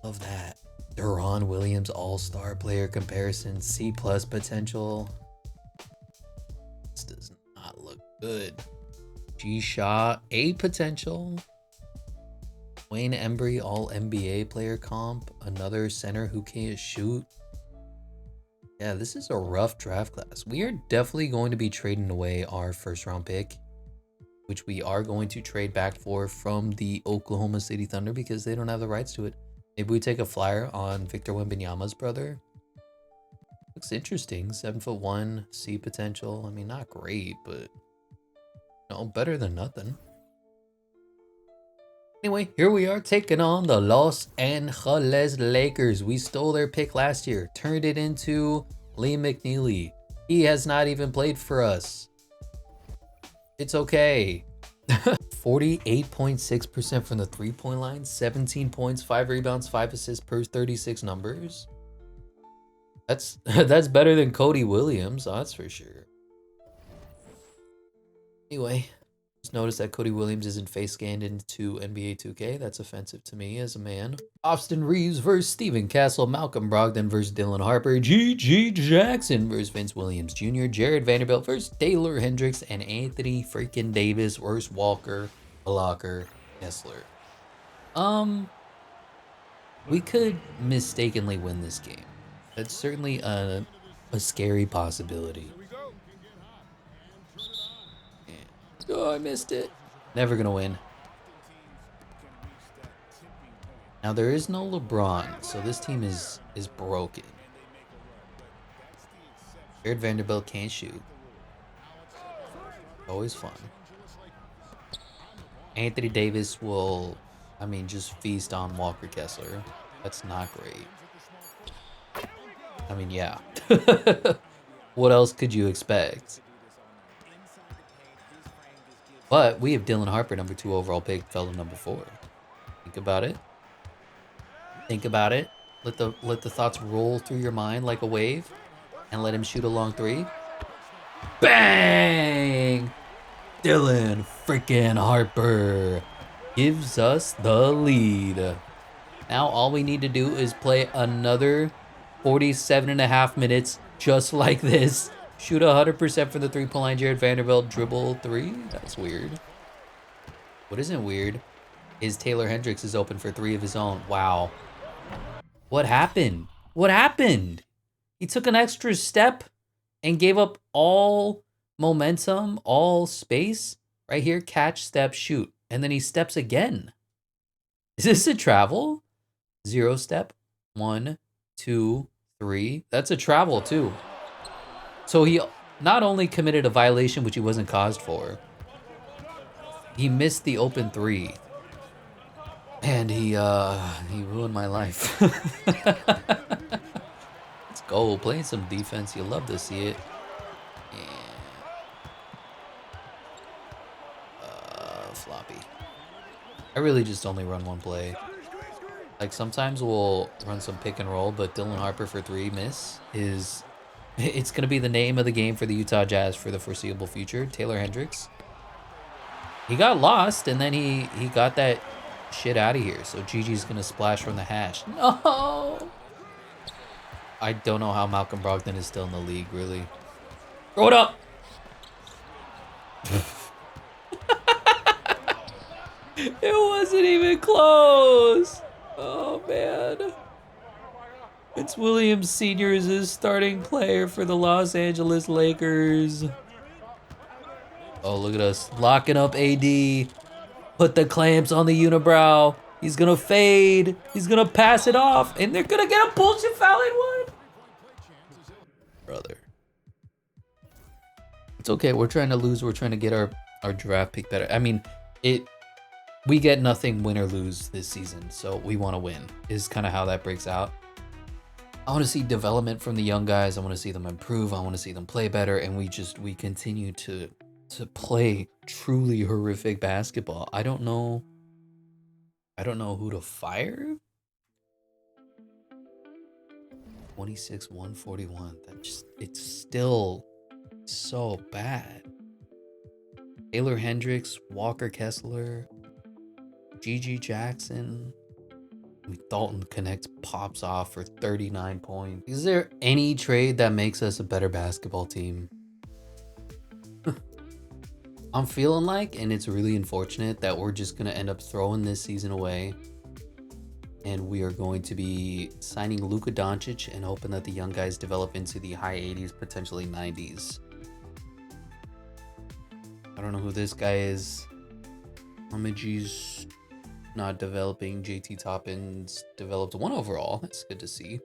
Love that. Deron Williams all-star player comparison, C+ potential. This does not look good. G Shaw, A potential. Wayne Embry all NBA player comp. Another center who can't shoot. Yeah, this is a rough draft class. We are definitely going to be trading away our 1st-round pick, which we are going to trade back for from the Oklahoma City Thunder because they don't have the rights to it. Maybe we take a flyer on Victor Wembanyama's brother. Looks interesting. 7'1", C potential. I mean, not great, but no, better than nothing. Anyway, here we are taking on the Los Angeles Lakers. We stole their pick last year, turned it into Lee McNeely. He has not even played for us. It's okay. 48.6% from the 3-point line, 17 points, 5 rebounds, 5 assists per 36 numbers. That's better than Cody Williams, that's for sure. Anyway, just noticed that Cody Williams isn't face scanned into NBA 2K. That's offensive to me as a man. Austin Reeves versus Steven Castle, Malcolm Brogdon versus Dylan Harper, G.G. Jackson versus Vince Williams Jr., Jared Vanderbilt versus Taylor Hendricks, and Anthony freaking Davis versus Walker Blocker Kessler. We could mistakenly win this game. That's certainly a scary possibility. Oh, I missed it. Never gonna win. Now there is no LeBron, so this team is broken. Jared Vanderbilt can't shoot. Always fun. Anthony Davis will, I mean, just feast on Walker Kessler. That's not great. I mean, yeah. What else could you expect? But we have Dylan Harper, number 2 overall pick, fell to number 4. Think about it. Think about it. Let the thoughts roll through your mind like a wave, and let him shoot a long 3. Bang! Dylan freaking Harper gives us the lead. Now all we need to do is play another 47.5 minutes just like this. Shoot 100% from the 3-point line. Jared Vanderbilt dribble 3. That's weird. What isn't weird is Taylor Hendricks is open for 3 of his own. Wow. What happened? What happened? He took an extra step and gave up all momentum, all space. Right here, catch, step, shoot. And then he steps again. Is this a travel? 0 step. 1, 2, 3. That's a travel too. So he not only committed a violation which he wasn't caused for, he missed the open 3. And he ruined my life. Let's go. Playing some defense. You love to see it. Floppy. I really just only run one play. Like sometimes we'll run some pick and roll, but Dylan Harper for 3 miss is, it's going to be the name of the game for the Utah Jazz for the foreseeable future. Taylor Hendricks. He got lost and then he got that shit out of here. So Gigi's going to splash from the hash. No! I don't know how Malcolm Brogdon is still in the league, really. Throw it up! It wasn't even close. Oh, man. Vince Williams Sr. is his starting player for the Los Angeles Lakers. Oh, look at us. Locking up AD. Put the clamps on the unibrow. He's going to fade. He's going to pass it off. And they're going to get a bullshit foul in one. Brother. It's okay. We're trying to lose. We're trying to get our draft pick better. I mean, we get nothing win or lose this season, so we want to win is kind of how that breaks out. I want to see development from the young guys. I want to see them improve. I want to see them play better, and we continue to play truly horrific basketball. I don't know who to fire. 26-141. It's still so bad. Taylor Hendricks, Walker Kessler, Gigi Jackson. Dalton Connect pops off for 39 points. Is there any trade that makes us a better basketball team? I'm feeling like, and it's really unfortunate, that we're just going to end up throwing this season away. And we are going to be signing Luka Doncic and hoping that the young guys develop into the high 80s, potentially 90s. I don't know who this guy is. Homage's not developing. JT Toppins developed 1 overall. That's good to see.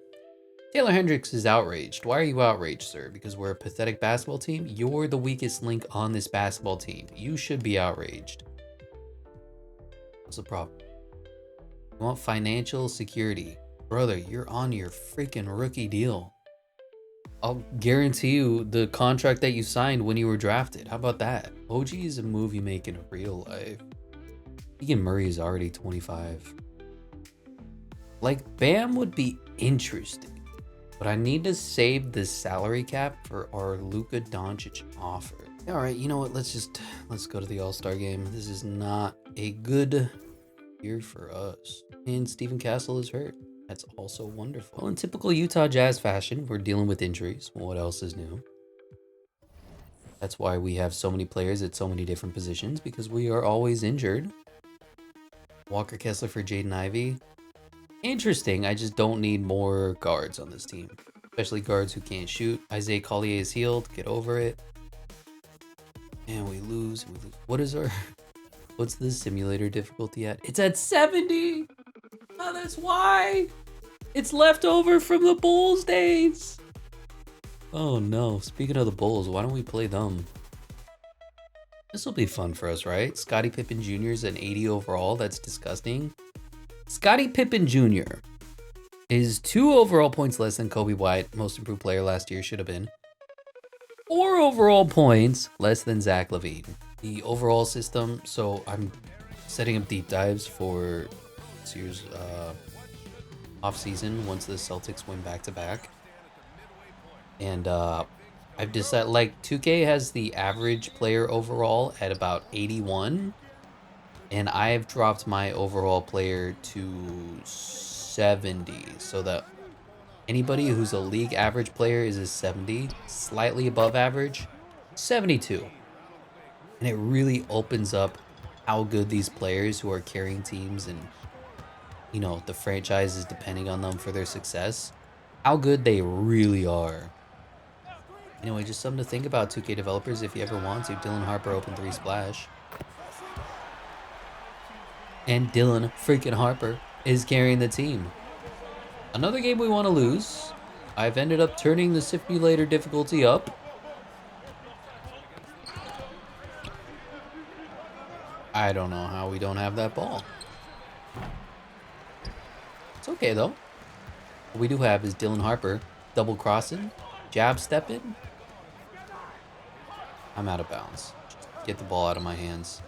Taylor Hendricks is outraged. Why are you outraged, sir? Because we're a pathetic basketball team? You're the weakest link on this basketball team. You should be outraged. What's the problem? You want financial security. Brother, you're on your freaking rookie deal. I'll guarantee you the contract that you signed when you were drafted. How about that? OG is a move you make in real life. Keegan Murray is already 25. Like, Bam would be interesting, but I need to save the salary cap for our Luka Doncic offer. All right, you know what? Let's go to the All-Star game. This is not a good year for us. And Stephen Castle is hurt. That's also wonderful. Well, in typical Utah Jazz fashion, we're dealing with injuries. What else is new? That's why we have so many players at so many different positions, because we are always injured. Walker Kessler for Jaden Ivey. Interesting. I just don't need more guards on this team, especially guards who can't shoot. Isaiah Collier is healed. Get over it. And we lose. What is our... What's the simulator difficulty at? It's at 70! Oh, that's why! It's left over from the Bulls days! Oh no, speaking of the Bulls, why don't we play them? This will be fun for us, right? Scottie Pippen Jr. is an 80 overall. That's disgusting. Scottie Pippen Jr. is 2 overall points less than Kobe White, most improved player last year should have been. 4 overall points less than Zach LaVine. The overall system, so I'm setting up deep dives for this year's off season once the Celtics win back-to-back. And I've decided, like, 2K has the average player overall at about 81. And I've dropped my overall player to 70. So that anybody who's a league average player is a 70. Slightly above average, 72. And it really opens up how good these players who are carrying teams and, you know, the franchise is depending on them for their success, how good they really are. Anyway, just something to think about, 2K developers, if you ever want to. Dylan Harper open 3 splash. And Dylan freaking Harper is carrying the team. Another game we want to lose. I've ended up turning the simulator difficulty up. I don't know how we don't have that ball. It's okay, though. What we do have is Dylan Harper double crossing, jab stepping. I'm out of bounds. Just get the ball out of my hands.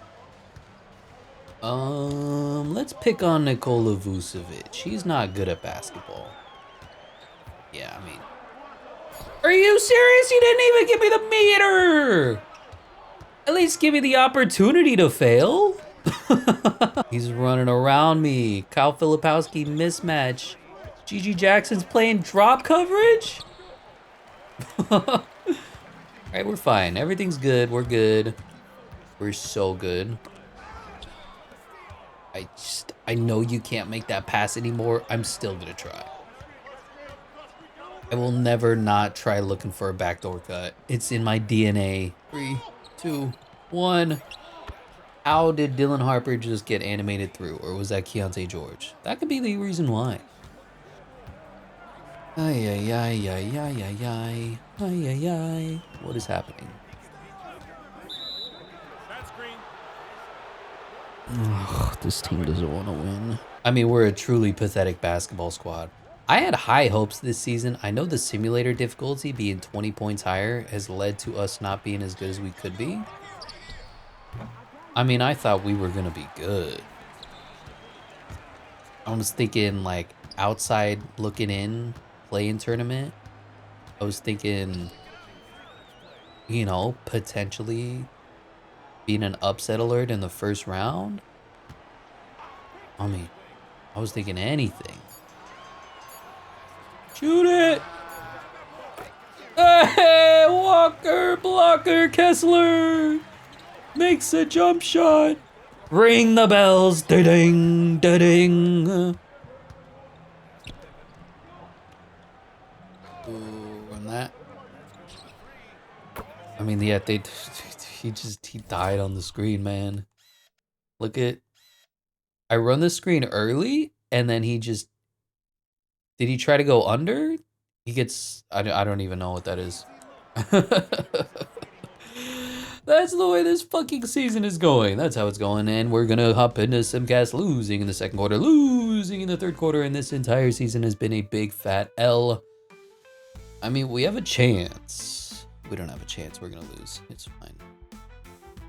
Let's pick on Nikola Vucevic. He's not good at basketball. Yeah, I mean... Are you serious? You didn't even give me the meter! At least give me the opportunity to fail. He's running around me. Kyle Filipowski mismatch. GG Jackson's playing drop coverage? Alright, we're fine. Everything's good. We're good. We're so good. I know you can't make that pass anymore. I'm still gonna try. I will never not try looking for a backdoor cut. It's in my DNA. 3, 2, 1. How did Dylan Harper just get animated through? Or was that Keontae George? That could be the reason why. Ay, ay, ay, ay, ay, ay, ay, ay, ay, ay. What is happening? Ugh, this team doesn't want to win. I mean, we're a truly pathetic basketball squad. I had high hopes this season. I know the simulator difficulty being 20 points higher has led to us not being as good as we could be. I mean, I thought we were going to be good. I was thinking, like, outside looking in, play-in tournament. I was thinking, you know, potentially being an upset alert in the first round. I mean, I was thinking anything. Shoot it! Hey, Walker, blocker, Kessler makes a jump shot. Ring the bells, da-ding, da-ding. Ooh, and that. I mean, yeah, he died on the screen, man. Look at, I run the screen early, and then he just, did he try to go under? He gets, I don't even know what that is. That's the way this fucking season is going. That's how it's going, and we're gonna hop into Simcast losing in the second quarter, losing in the third quarter, and this entire season has been a big fat L. I mean, we have a chance. We don't have a chance. We're gonna lose. It's fine.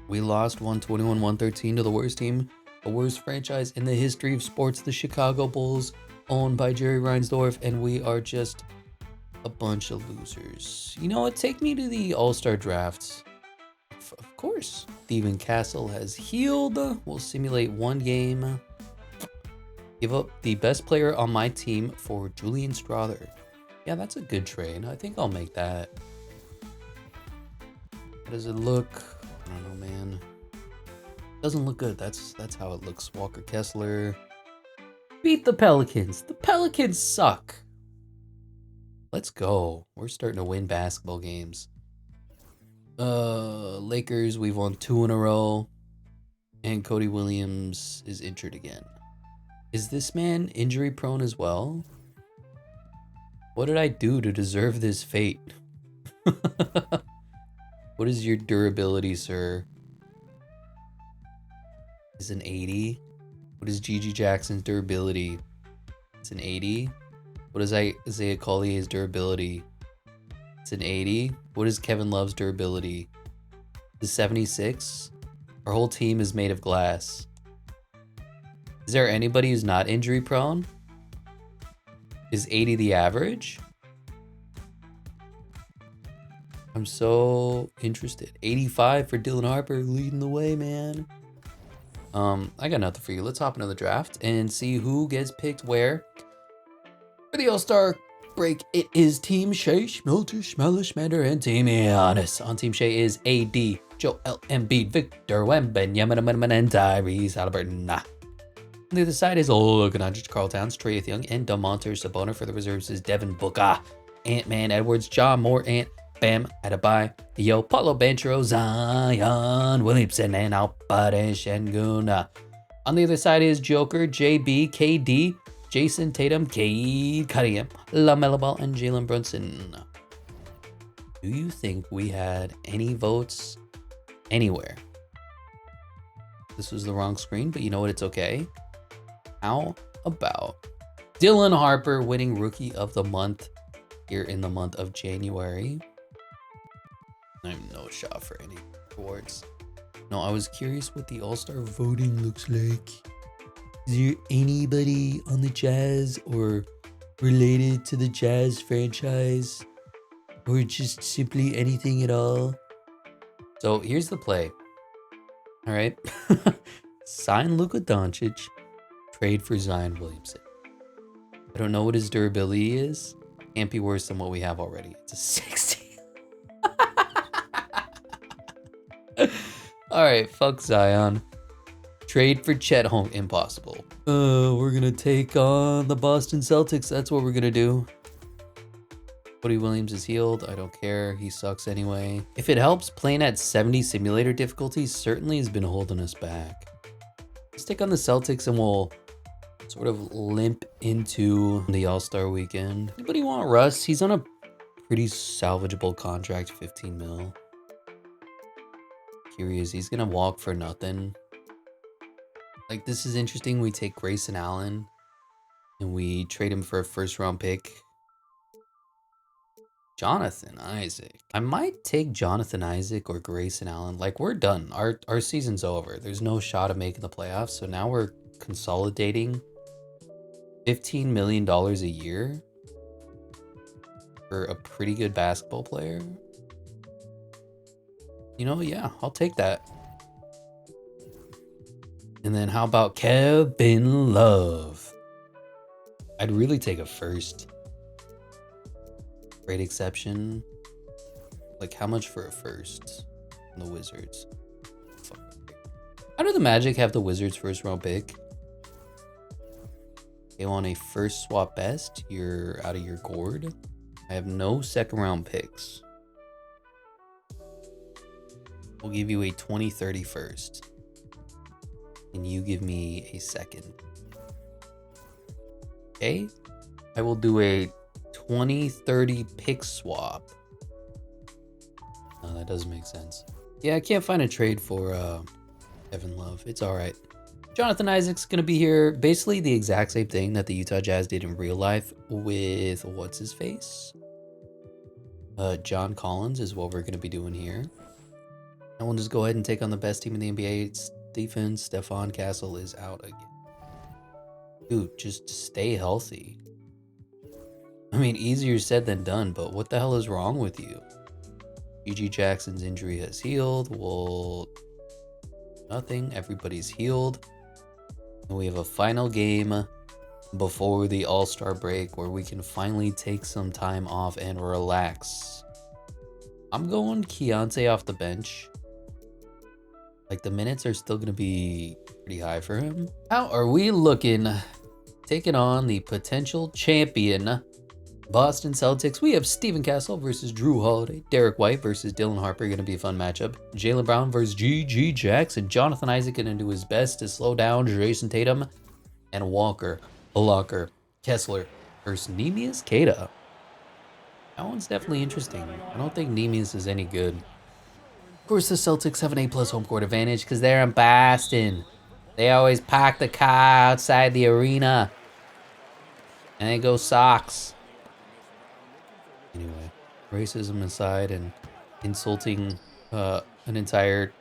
We lost 121-113 to the worst team, the worst franchise in the history of sports, the Chicago Bulls, owned by Jerry Reinsdorf, and we are just a bunch of losers. You know what? Take me to the All-Star drafts. Of course. Steven Castle has healed. We'll simulate one game. Give up the best player on my team for Julian Strother. Yeah, that's a good trade. I think I'll make that. How does it look? I don't know, man. Doesn't look good. That's how it looks. Walker Kessler beat the Pelicans. The Pelicans suck. Let's go. We're starting to win basketball games. Lakers, we've won 2 in a row. And Cody Williams is injured again. Is this man injury prone as well? What did I do to deserve this fate? What is your durability, sir? Is an 80? What is Gigi Jackson's durability? It's an 80. What is Isaiah Collier's durability? It's an 80. What is Kevin Love's durability? It's 76. Our whole team is made of glass. Is there anybody who's not injury prone? Is 80 the average? I'm so interested. 85 for Dylan Harper, leading the way, man. I got nothing for you. Let's hop into the draft and see who gets picked where. For the All-Star break, it is Team Shea, Schmelter, Schmeller, Schmender, and Team Giannis. On Team Shea is AD, Joel Embiid, Victor Wembanyama, and Tyrese Halliburton. On the other side is Luka Doncic, Karl Towns, Trae Young, and Domantas Sabonis. For the reserves is Devin Booker, Ant-Man Edwards, John Morant, Bam Adebayo, Yo Paulo Banchero, Zion Williamson, and Alperen Şengün. On the other side is Joker, JB, KD, Jason Tatum, Cade Cunningham, LaMelo Ball, and Jalen Brunson. Do you think we had any votes anywhere? This was the wrong screen, but you know what? It's okay. How about Dylan Harper winning Rookie of the Month here in the month of January? I have no shot for any awards. No, I was curious what the All-Star voting looks like. Is there anybody on the Jazz or related to the Jazz franchise? Or just simply anything at all? So here's the play. All right. Sign Luka Doncic. Trade for Zion Williamson. I don't know what his durability is. Can't be worse than what we have already. It's a 60. All right, fuck Zion. Trade for Chet Holmgren. Impossible. We're gonna take on the Boston Celtics. That's what we're gonna do. Cody Williams is healed. I don't care. He sucks anyway. If it helps, playing at 70 simulator difficulty certainly has been holding us back. Let's take on the Celtics and we'll sort of limp into the All-Star weekend. Anybody want Russ? He's on a pretty salvageable contract, 15 mil. Curious, he's gonna walk for nothing. Like, this is interesting. We take Grayson Allen and we trade him for a first-round pick. Jonathan Isaac. I might take Jonathan Isaac or Grayson Allen. Like, we're done. Our season's over. There's no shot of making the playoffs. So now we're consolidating $15 million a year for a pretty good basketball player. You know, yeah, I'll take that. And then how about Kevin Love? I'd really take a first. Great exception. Like, how much for a first? The Wizards. How do the Magic have the Wizards first round pick? They want a first swap best. You're out of your gourd. I have no second round picks. We'll give you a 2030 first. And you give me a second. Okay. I will do a 2030 pick swap. No, that doesn't make sense. Yeah, I can't find a trade for Kevin Love. It's all right. Jonathan Isaac's going to be here. Basically the exact same thing that the Utah Jazz did in real life with what's his face? John Collins is what we're going to be doing here. And we'll just go ahead and take on the best team in the NBA. It's defense. Stephon Castle is out again. Dude, just stay healthy. I mean, easier said than done, but what the hell is wrong with you? Gigi Jackson's injury has healed. Well, nothing. Everybody's healed. And we have a final game before the All-Star break where we can finally take some time off and relax. I'm going Keontae off the bench. Like, the minutes are still gonna be pretty high for him. How are we looking? Taking on the potential champion Boston Celtics. We have Stephen Castle versus Drew Holiday. Derek White versus Dylan Harper. Gonna be a fun matchup. Jaylen Brown versus GG Jackson. Jonathan Isaac gonna do his best to slow down Jason Tatum. And Walker Kessler versus Neemias Queta. That one's definitely interesting. I don't think Neemias is any good. Of course, the Celtics have an A+ home court advantage because they're in Boston. They always park the car outside the arena. And they go Sox. Anyway, racism aside and insulting an entire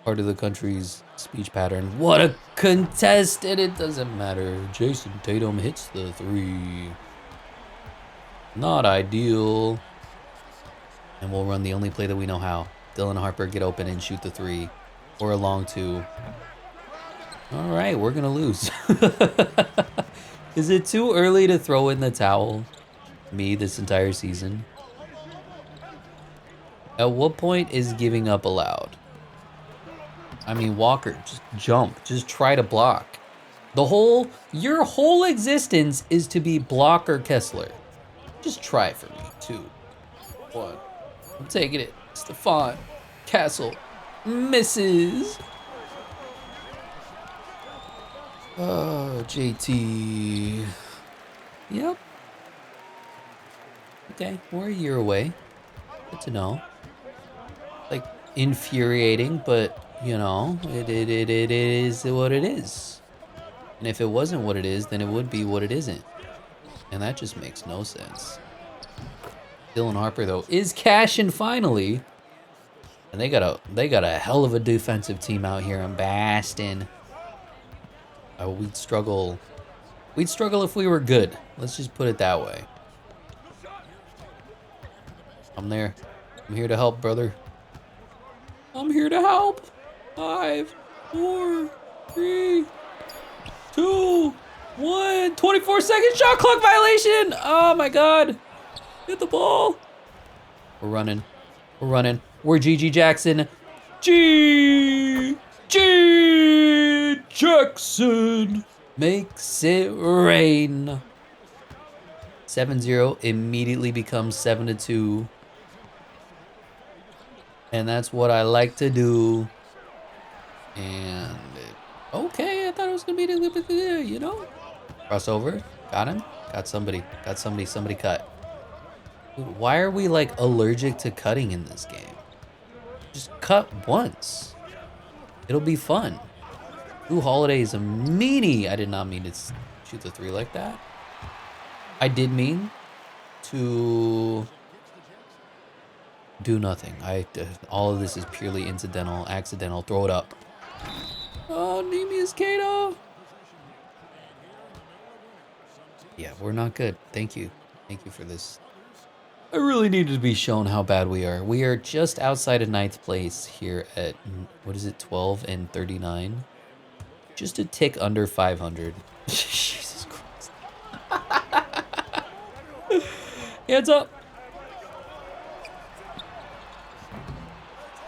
part of the country's speech pattern. What a contest, and it doesn't matter. Jason Tatum hits the 3. Not ideal. And we'll run the only play that we know how. Dylan Harper get open and shoot the 3. Or a long 2. All right, we're gonna lose. Is it too early to throw in the towel? Me this entire season? At what point is giving up allowed? I mean, Walker, just jump. Just try to block. Your whole existence is to be blocker Kessler. Just try it for me. 2, 1. I'm taking it. Stephon Castle misses. Oh, JT. Yep. Okay, we're a year away. Good to know. Like, infuriating, but, you know, it is what it is. And if it wasn't what it is, then it would be what it isn't. And that just makes no sense. Dylan Harper, though, is cashing finally. And they got a hell of a defensive team out here in Boston. We'd struggle. We'd struggle if we were good. Let's just put it that way. I'm there. I'm here to help, brother. I'm here to help. 5, 4, 3, 2, 1. 24-second shot clock violation. Oh my God. Hit the ball. We're running. We're running. We're GG Jackson. GG Jackson makes it rain. 7-0 immediately becomes 7-2. And that's what I like to do. And okay, I thought it was gonna be a little bit there, you know? Crossover, got him, got somebody cut. Dude, why are we like allergic to cutting in this game? Just cut once. It'll be fun. Ooh, Holiday is a meanie. I did not mean to shoot the 3 like that. I did mean to do nothing. All of this is purely incidental, accidental. Throw it up. Oh, Neemias Queta. Yeah, we're not good. Thank you. Thank you for this. I really needed to be shown how bad we are. We are just outside of 9th place here at, what is it, 12 and 39? Just a tick under 500. Jesus Christ. Hands up.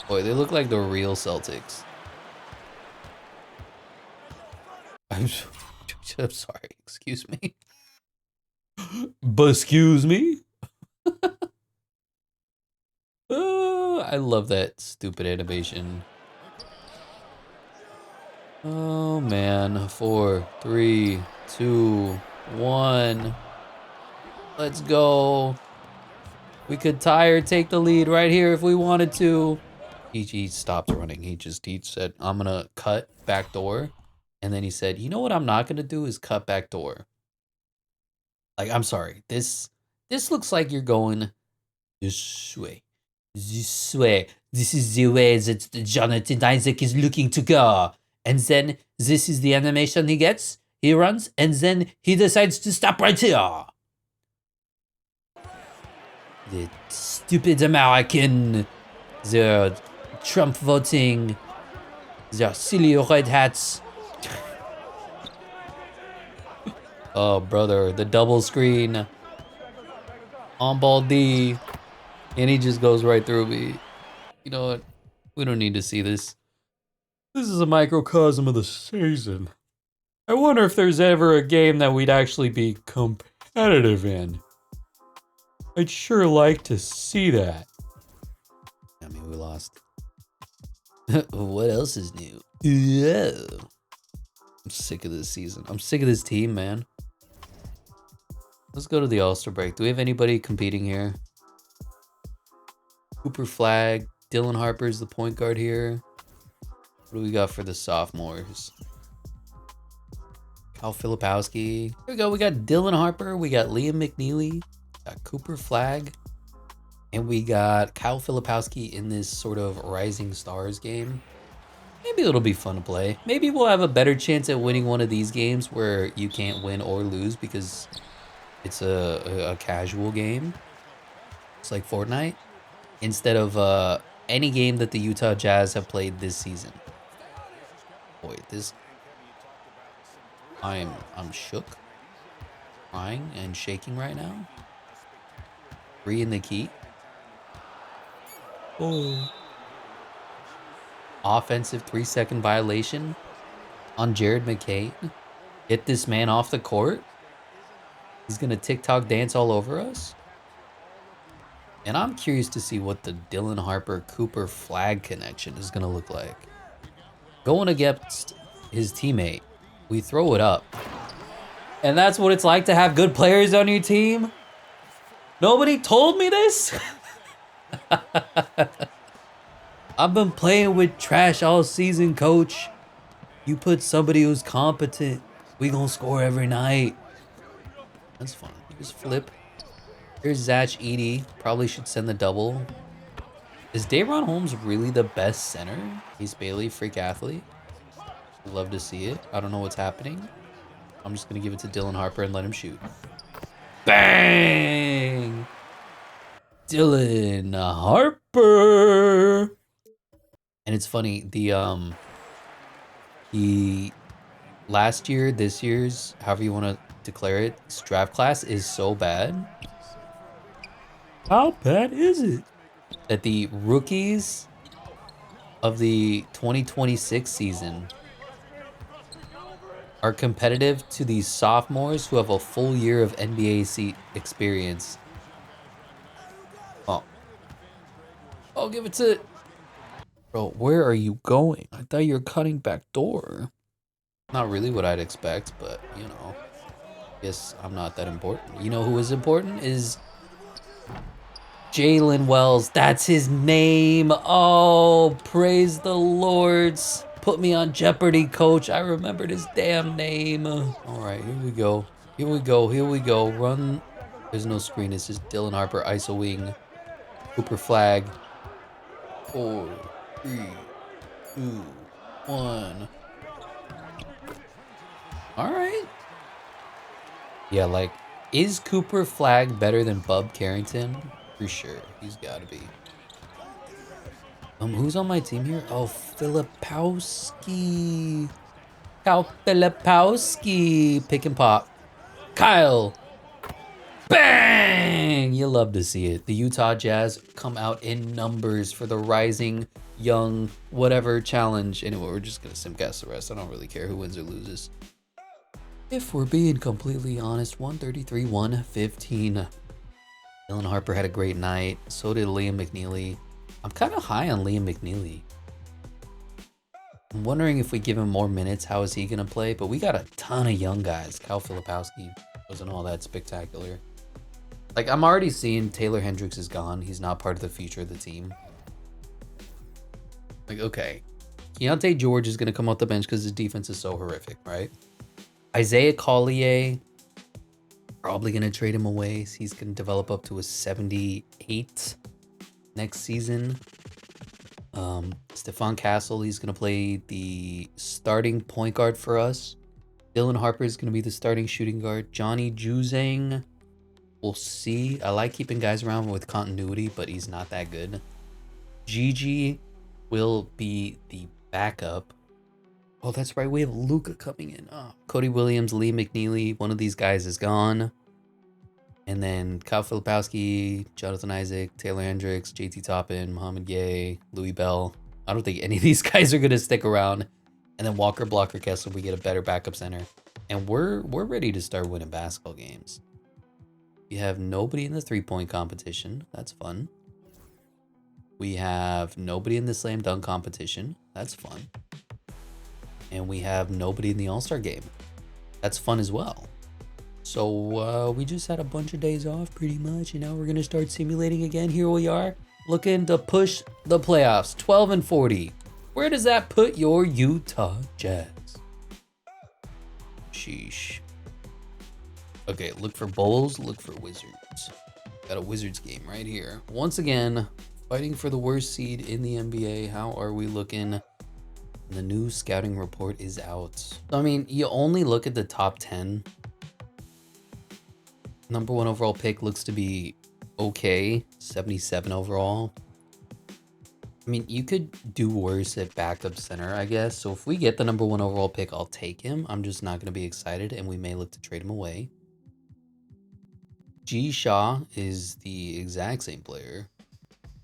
Boy, they look like the real Celtics. I'm sorry, excuse me. But excuse me? I love that stupid animation. Oh man, 4, 3, 2, 1. Let's go. We could tie or take the lead right here if we wanted to. He stopped running. He said, I'm gonna cut back door. And then he said, you know what I'm not gonna do is cut back door. Like, I'm sorry. This looks like you're going this way. This way. This is the way that Jonathan Isaac is looking to go. And then this is the animation he gets. He runs, and then he decides to stop right here. The stupid American, the Trump voting, the silly red hats. Oh, brother, the double screen. On ball D. And he just goes right through me. You know what? We don't need to see this. This is a microcosm of the season. I wonder if there's ever a game that we'd actually be competitive in. I'd sure like to see that. I mean, we lost. What else is new? Yeah. I'm sick of this season. I'm sick of this team, man. Let's go to the All-Star break. Do we have anybody competing here? Cooper Flag. Dylan Harper's the point guard here. What do we got for the sophomores? Cal Filipowski. Here we go. We got Dylan Harper. We got Liam McNeely. Got Cooper Flag. And we got Cal Filipowski in this sort of Rising Stars game. Maybe it'll be fun to play. Maybe we'll have a better chance at winning one of these games where you can't win or lose because it's a casual game. It's like Fortnite. Instead of any game that the Utah Jazz have played this season. Boy, this... I'm shook. Crying and shaking right now. 3 in the key. Oh. Offensive 3-second violation on Jared McCain. Get this man off the court. He's gonna TikTok dance all over us. And I'm curious to see what the Dylan Harper Cooper Flag connection is gonna look like. Going against his teammate, we throw it up. And that's what it's like to have good players on your team? Nobody told me this? I've been playing with trash all season, coach. You put somebody who's competent, we gonna score every night. That's fun. Just flip. Here's Zach Edey. Probably should send the double. Is Dayron Holmes really the best center? He's Bailey, freak athlete. Love to see it. I don't know what's happening. I'm just gonna give it to Dylan Harper and let him shoot. Bang! Dylan Harper. And it's funny, the last year, this year's, however you want to declare it, draft class is so bad. How bad is it? That the rookies of the 2026 season are competitive to the sophomores who have a full year of NBA seat experience. Oh. I'll give it to... Bro, where are you going? I thought you were cutting back door. Not really what I'd expect, but, you know. Guess I'm not that important. You know who is important? Is Jalen Wells. That's his name. Oh, praise the Lords. Put me on Jeopardy, coach. I remembered his damn name. All right, here we go. Here we go. Here we go. Run. There's no screen. It's just Dylan Harper, ISO wing. Cooper Flag. 4, 3, 2, 1. All right. Yeah, like, is Cooper Flag better than Bub Carrington? For sure. He's got to be. Who's on my team here? Oh, Filipowski. Cal Filipowski. Pick and pop. Kyle. Bang! You love to see it. The Utah Jazz come out in numbers for the Rising Young whatever challenge. Anyway, we're just going to simcast the rest. I don't really care who wins or loses. If we're being completely honest, 133-115. Dylan Harper had a great night. So did Liam McNeely. I'm kind of high on Liam McNeely. I'm wondering if we give him more minutes, how is he going to play? But we got a ton of young guys. Cal Filipowski wasn't all that spectacular. Like, I'm already seeing Taylor Hendricks is gone. He's not part of the future of the team. Like, okay. Keontae George is going to come off the bench because his defense is so horrific, right? Isaiah Collier, probably going to trade him away. He's going to develop up to a 78 next season. Stephon Castle, he's going to play the starting point guard for us. Dylan Harper is going to be the starting shooting guard. Johnny Juzang, we'll see. I like keeping guys around with continuity, but he's not that good. Gigi will be the backup. Oh, that's right. We have Luka coming in. Oh, Cody Williams, Lee McNeely. One of these guys is gone. And then Kyle Filipowski, Jonathan Isaac, Taylor Hendricks, JT Toppin, Mohamed Gay, Louis Bell. I don't think any of these guys are gonna stick around. And then Walker, Blocker, Kessler, we get a better backup center. And we're ready to start winning basketball games. We have nobody in the 3-point competition. That's fun. We have nobody in the slam dunk competition. That's fun. And we have nobody in the All-Star game. That's fun as well. So we just had a bunch of days off pretty much. And now we're going to start simulating again. Here we are looking to push the playoffs. 12-40. Where does that put your Utah Jazz? Sheesh. Okay, look for Bulls, look for Wizards. Got a Wizards game right here. Once again, fighting for the worst seed in the NBA. How are we looking? The new scouting report is out. So, I mean, you only look at the top 10. Number 1 overall pick looks to be okay. 77 overall. I mean, you could do worse at backup center, I guess. So if we get the number 1 overall pick, I'll take him. I'm just not going to be excited, and we may look to trade him away. G. Shaw is the exact same player.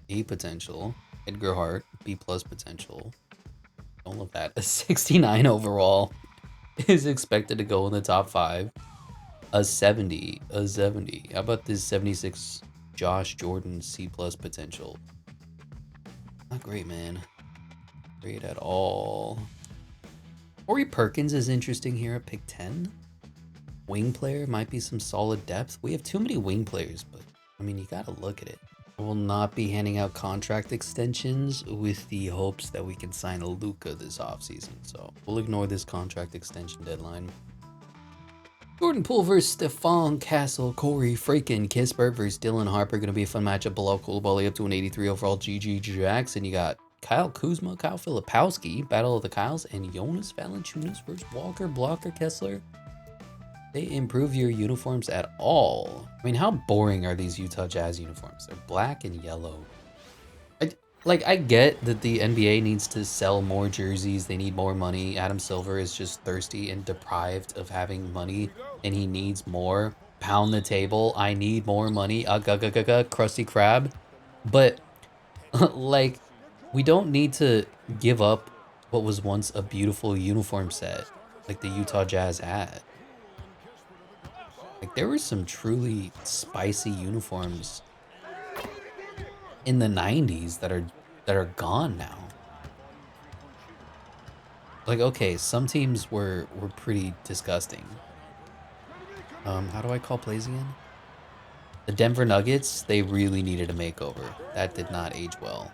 A potential. Edgar Hart, B+ potential. Don't love that. A 69 overall is expected to go in the top 5. A 70. A 70. How about this 76 Josh Jordan C+ potential? Not great, man. Great at all. Corey Perkins is interesting here at pick 10. Wing player might be some solid depth. We have too many wing players, but I mean, you gotta look at it. We'll not be handing out contract extensions with the hopes that we can sign a Luka this offseason. So we'll ignore this contract extension deadline. Jordan Poole versus Stephon Castle, Corey freaking Kispert versus Dylan Harper. Going to be a fun matchup. Bilal Coulibaly up to an 83 overall. GG Jackson. You got Kyle Kuzma, Kyle Filipowski, Battle of the Kyles, and Jonas Valanciunas versus Walker, Blocker, Kessler. They improve your uniforms at all. I mean, how boring are these Utah Jazz uniforms? They're black and yellow. I get that the NBA needs to sell more jerseys. They need more money. Adam Silver is just thirsty and deprived of having money, and he needs more. Pound the table. I need more money. Krusty Krab. But, like, we don't need to give up what was once a beautiful uniform set like the Utah Jazz had. Like, there were some truly spicy uniforms in the 90s that are gone now. Like, okay, some teams were pretty disgusting. How do I call plays again? The Denver Nuggets, they really needed a makeover. That did not age well.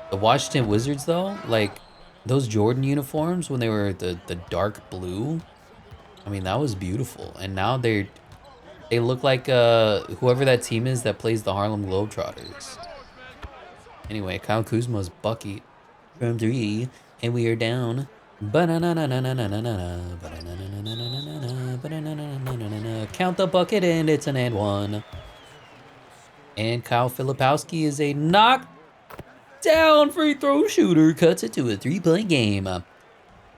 The Washington Wizards, though, like, those Jordan uniforms when they were the dark blue, I mean, that was beautiful. And now they look like whoever that team is that plays the Harlem Globetrotters. Anyway, Kyle Kuzma's bucket from 3, and we are down. Count the bucket, and it's an and 1. And Kyle Filipowski is a knockdown free throw shooter. Cuts it to a 3-point game.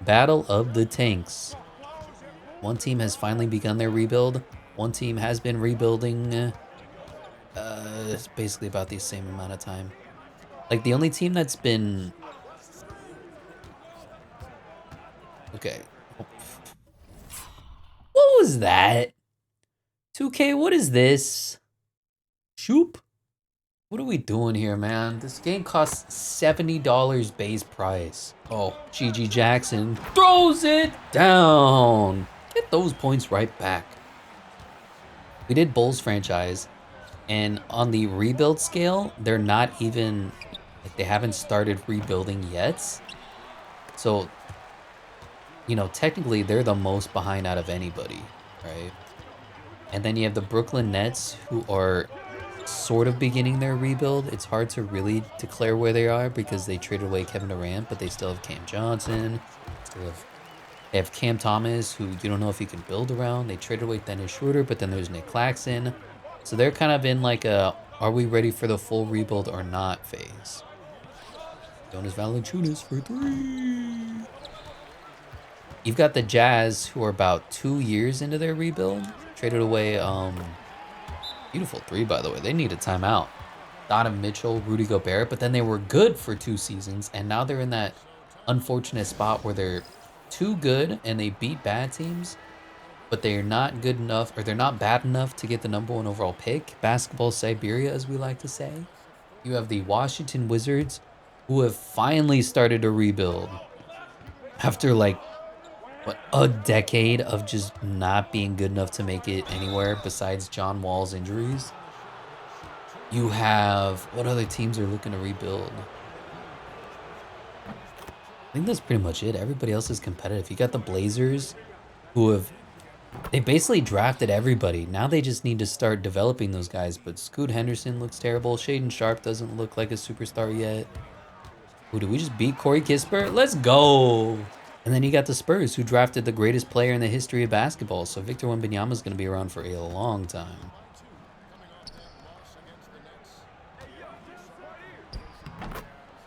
Battle of the Tanks. One team has finally begun their rebuild. One team has been rebuilding. It's basically about the same amount of time. Like, the only team that's been... Okay. What was that? 2K, what is this? Shoop? What are we doing here, man? This game costs $70 base price. Oh, GG Jackson throws it down. Get those points right back. We did Bulls franchise, and on the rebuild scale, they're not even, like, they haven't started rebuilding yet. So, you know, technically they're the most behind out of anybody, right? And then you have the Brooklyn Nets, who are sort of beginning their rebuild. It's hard to really declare where they are because they traded away Kevin Durant, but they still have Cam Johnson. They have Cam Thomas, who you don't know if you can build around. They traded away Dennis Schroeder, but then there's Nick Claxton. So they're kind of in like a, are we ready for the full rebuild or not phase. Jonas Valanciunas for 3. You've got the Jazz, who are about 2 years into their rebuild. Traded away, beautiful 3, by the way. They need a timeout. Donovan Mitchell, Rudy Gobert, but then they were good for 2 seasons, and now they're in that unfortunate spot where they're too good and they beat bad teams, but they're not good enough, or they're not bad enough to get the #1 overall pick. Basketball Siberia, as we like to say. You have the Washington Wizards, who have finally started to rebuild after like, what, a decade of just not being good enough to make it anywhere besides John Wall's injuries. You have, what other teams are looking to rebuild? I think that's pretty much it. Everybody else is competitive. You got the Blazers, who have, they basically drafted everybody. Now they just need to start developing those guys. But Scoot Henderson looks terrible. Shaden Sharp doesn't look like a superstar yet. Who did we just beat? Corey Kispert? Let's go. And then you got the Spurs, who drafted the greatest player in the history of basketball. So Victor Wembanyama is going to be around for a long time.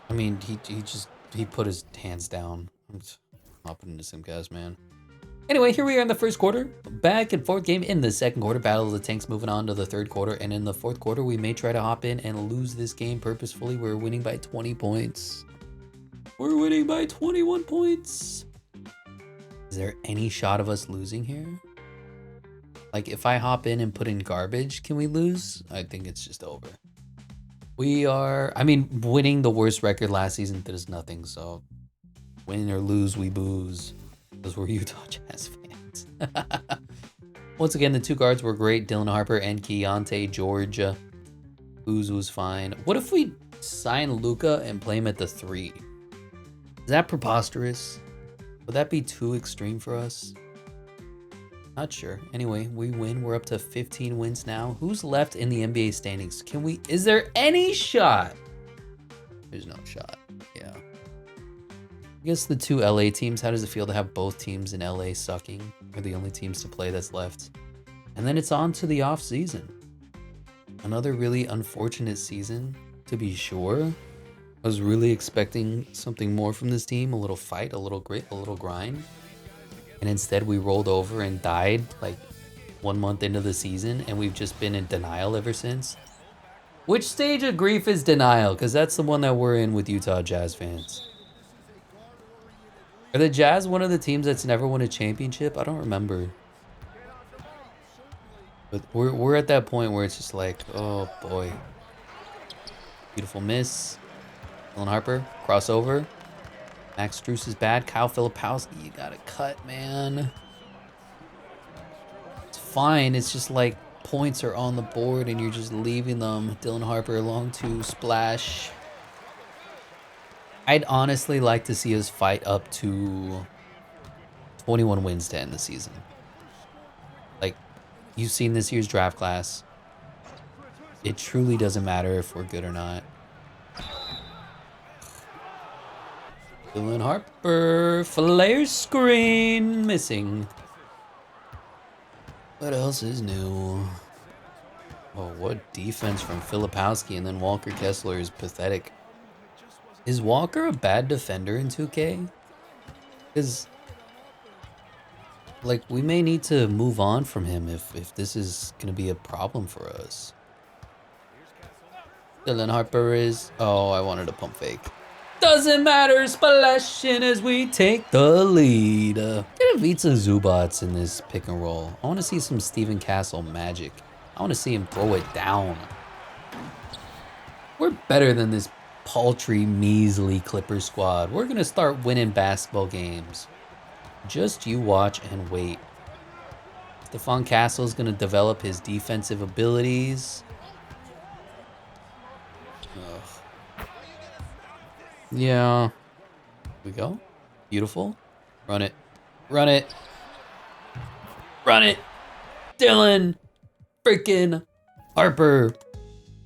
I mean, he put his hands down. I'm just hopping into some guys, man. Anyway, here we are in the first quarter. Back and forth game in the second quarter. Battle of the Tanks moving on to the third quarter. And in the fourth quarter, we may try to hop in and lose this game purposefully. We're winning by 20 points. We're winning by 21 points. Is there any shot of us losing here? Like, if I hop in and put in garbage, can we lose? I think it's just over. We are, I mean, winning the worst record last season does nothing, so win or lose, we booze. Those were Utah Jazz fans. Once again, the 2 guards were great, Dylan Harper and Keontae George. Booze was fine. What if we sign Luka and play him at the 3? Is that preposterous? Would that be too extreme for us? Not sure. Anyway, we win. We're up to 15 wins now. Who's left in the NBA standings? Is there any shot? There's no shot. Yeah. I guess the 2 LA teams, how does it feel to have both teams in LA sucking? Are the only teams to play that's left. And then it's on to the off season. Another really unfortunate season, to be sure. I was really expecting something more from this team. A little fight, a little grit, a little grind. And instead we rolled over and died like 1 month into the season, and we've just been in denial ever since. Which stage of grief is denial? Because that's the one that we're in with Utah Jazz fans. Are the Jazz one of the teams that's never won a championship? I don't remember. But we're at that point where it's just like, oh boy. Beautiful miss. Dylan Harper, crossover. Max Strus is bad. Kyle Filipowski, you gotta cut, man. It's fine. It's just like points are on the board and you're just leaving them. Dylan Harper, long 2, splash. I'd honestly like to see us fight up to 21 wins to end the season. Like, you've seen this year's draft class. It truly doesn't matter if we're good or not. Dylan Harper, flare screen, missing. What else is new? Oh, what defense from Filipowski, and then Walker Kessler is pathetic. Is Walker a bad defender in 2K? Because, like, we may need to move on from him if this is going to be a problem for us. Dylan Harper is... Oh, I wanted a pump fake. Doesn't matter, splashing as we take the lead. Get a Vitsa Zubats in this pick and roll. I want to see some Steven Castle magic. I want to see him throw it down. We're better than this paltry, measly Clipper squad. We're going to start winning basketball games. Just you watch and wait. Stephon Castle is going to develop his defensive abilities. Ugh. Yeah. Here we go. Beautiful. Run it. Run it. Run it. Dylan freaking Harper.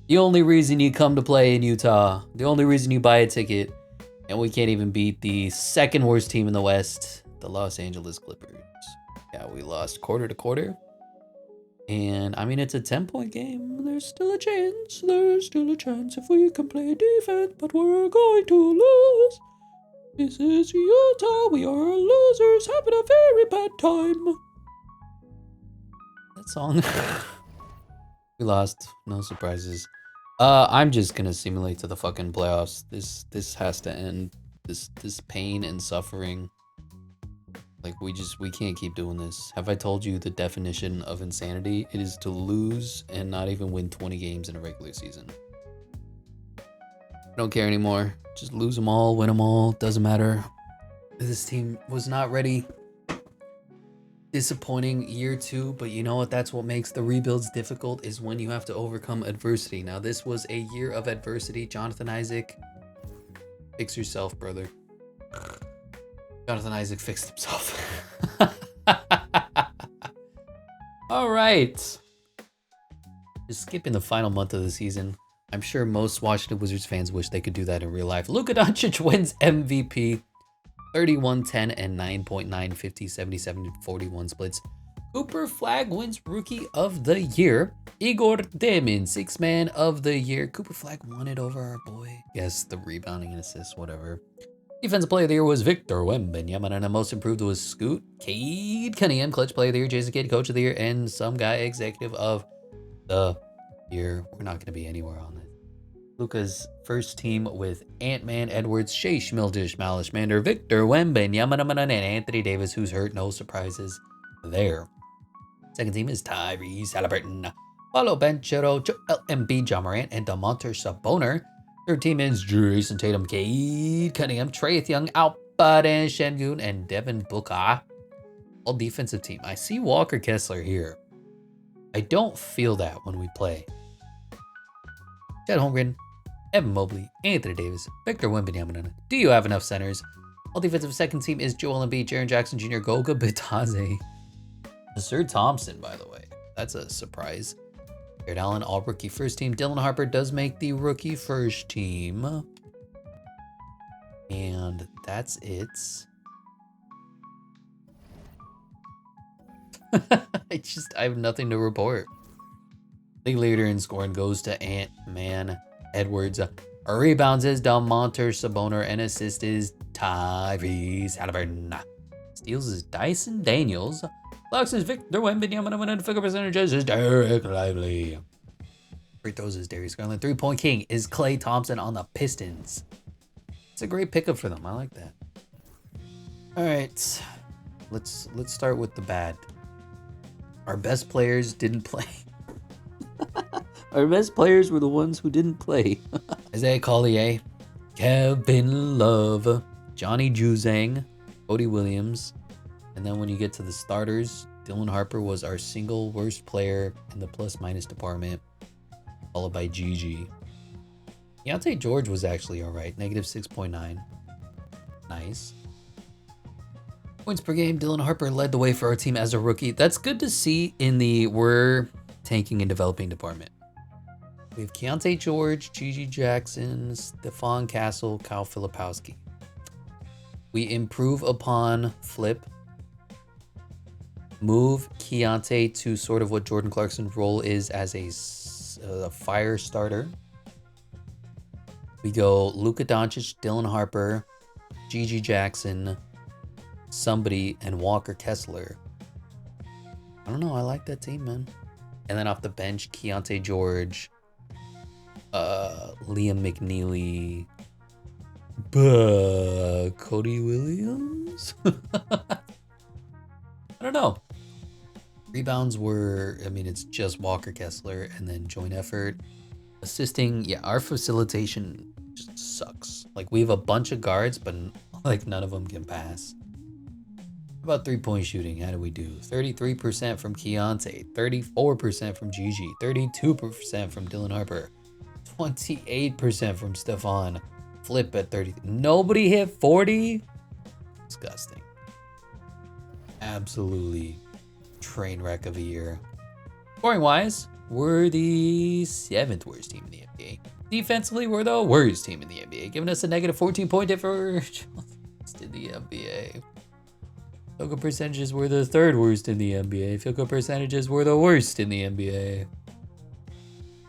The only reason you come to play in Utah. The only reason you buy a ticket. And we can't even beat the second worst team in the West, the Los Angeles Clippers. Yeah, we lost quarter to quarter. And, I mean, it's a 10-point game. There's still a chance. There's still a chance if we can play defense. But we're going to lose. This is Utah. We are losers having a very bad time. That song. We lost. No surprises. I'm just gonna simulate to the fucking playoffs. This has to end. This pain and suffering. Like we can't keep doing this. Have I told you the definition of insanity? It is to lose and not even win 20 games in a regular season. I don't care anymore. Just lose them all, win them all. Doesn't matter. This team was not ready. Disappointing year 2, but you know what? That's what makes the rebuilds difficult, is when you have to overcome adversity. Now, this was a year of adversity. Jonathan Isaac, fix yourself, brother. Jonathan Isaac fixed himself. All right. Just skipping the final month of the season. I'm sure most Washington Wizards fans wish they could do that in real life. Luka Doncic wins MVP. 31-10 and 9.9, 50, 77, 41 splits. Cooper Flag wins Rookie of the Year. Igor Demin, Sixth Man of the Year. Cooper Flag won it over our boy. Yes, the rebounding and assists, whatever. Defensive Player of the Year was Victor Wembanyama, and most improved was Scoot. Cade Cunningham, Clutch Player of the Year. Jason Kidd, Coach of the Year, and some guy Executive of the Year. We're not going to be anywhere on this. Luka's first team with Ant-Man, Edwards, Shea Schmildish, Malish Mander, Victor Wembanyama, and Anthony Davis, who's hurt. No surprises there. Second team is Tyrese Halliburton, Paulo Banchero, Joel Embiid, Ja Morant, and Domantas Sabonis. Third team is Jason Tatum, Cade Cunningham, Trae Young, Alperen Şengün, and Devin Booker. All defensive team. I see Walker Kessler here. I don't feel that when we play. Chet Holmgren, Evan Mobley, Anthony Davis, Victor Wembanyama. Do you have enough centers? All defensive second team is Joel Embiid, Jaren Jackson Jr., Goga Bitadze. Sir Thompson, by the way. That's a surprise. Jared Allen, all rookie first team. Dylan Harper does make the rookie first team. And that's it. I have nothing to report. League leader in scoring goes to Ant-Man Edwards. Rebounds is Domantas Sabonis, and assist is Tyrese Halliburton. Steals is Dyson Daniels. Blocks is Victor Wembanyama, and field percentages is Derek Lively. Free throws is Darius Garland. 3-point king is Klay Thompson on the Pistons. It's a great pickup for them. I like that. All right, let's start with the bad. Our best players didn't play. Our best players were the ones who didn't play. Isaiah Collier, Kevin Love, Johnny Juzang, Cody Williams. And then when you get to the starters, Dylan Harper was our single worst player in the plus-minus department, followed by GG. Keontae George was actually all right, negative 6.9. Nice. Points per game, Dylan Harper led the way for our team as a rookie. That's good to see in the we're tanking and developing department. We have Keontae George, Gigi Jackson, Stephon Castle, Kyle Filipowski. We improve upon Flip. Move Keontae to sort of what Jordan Clarkson's role is as a fire starter. We go Luka Doncic, Dylan Harper, Gigi Jackson, somebody, and Walker Kessler. I don't know. I like that team, man. And then off the bench, Keontae George, Liam McNeely, Cody Williams. I don't know. Rebounds were, I mean, it's just Walker Kessler and then joint effort. Assisting, yeah, our facilitation just sucks. Like, we have a bunch of guards, but like none of them can pass. About 3-point shooting, how do we do? 33% from Keontae, 34% from Gigi, 32% from Dylan Harper, 28% from Stephon. Flip at 30. Nobody hit 40? Disgusting. Absolutely train wreck of a year. Scoring wise, we're the 7th worst team in the NBA. Defensively, we're the worst team in the NBA, giving us a negative 14-point differential in the NBA. Field goal percentages were the 3rd worst in the NBA. Field goal percentages were the worst in the NBA.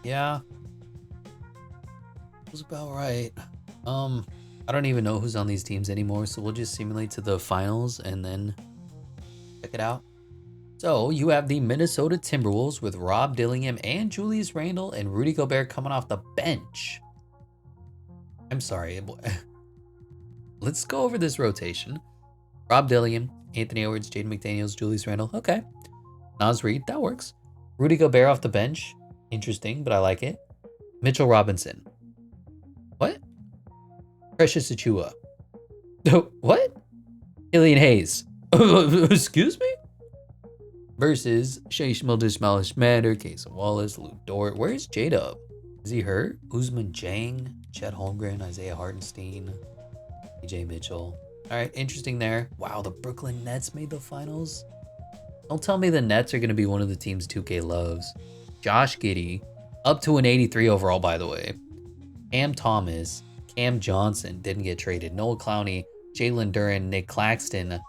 Yeah. That was about right. I don't even know who's on these teams anymore, so we'll just simulate to the finals and then check it out. So you have the Minnesota Timberwolves with Rob Dillingham and Julius Randle and Rudy Gobert coming off the bench. I'm sorry. Let's go over this rotation. Rob Dillingham, Anthony Edwards, Jaden McDaniels, Julius Randle. Okay. Naz Reid, that works. Rudy Gobert off the bench. Interesting, but I like it. Mitchell Robinson. What? Precious Achua. What? Killian Hayes. Excuse me? Versus Shea Schmilders, Malish Matter, Case Wallace, Luke Dort. Where's J-Dub? Is he hurt? Usman Jang, Chet Holmgren, Isaiah Hartenstein, AJ Mitchell. All right, interesting there. Wow, the Brooklyn Nets made the finals. Don't tell me the Nets are going to be one of the teams 2K loves. Josh Giddey, up to an 83 overall, by the way. Cam Thomas, Cam Johnson didn't get traded. Noah Clowney, Jalen Duren, Nick Claxton,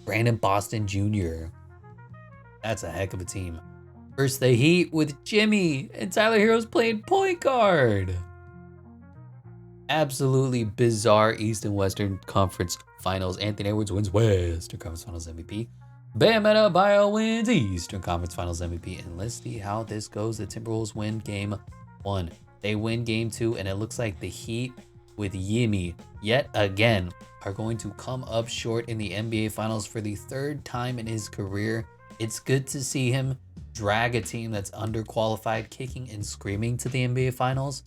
Brandon Boston Jr. That's a heck of a team. Versus the Heat with Jimmy and Tyler Hero's playing point guard. Absolutely bizarre East and Western Conference Finals. Anthony Edwards wins Western Conference Finals MVP. Bam Adebayo wins Eastern Conference Finals MVP. And let's see how this goes. The Timberwolves win game 1. They win game 2, and it looks like the Heat with Yimmy yet again are going to come up short in the NBA Finals for the 3rd time in his career. It's good to see him drag a team that's underqualified, kicking and screaming to the NBA Finals,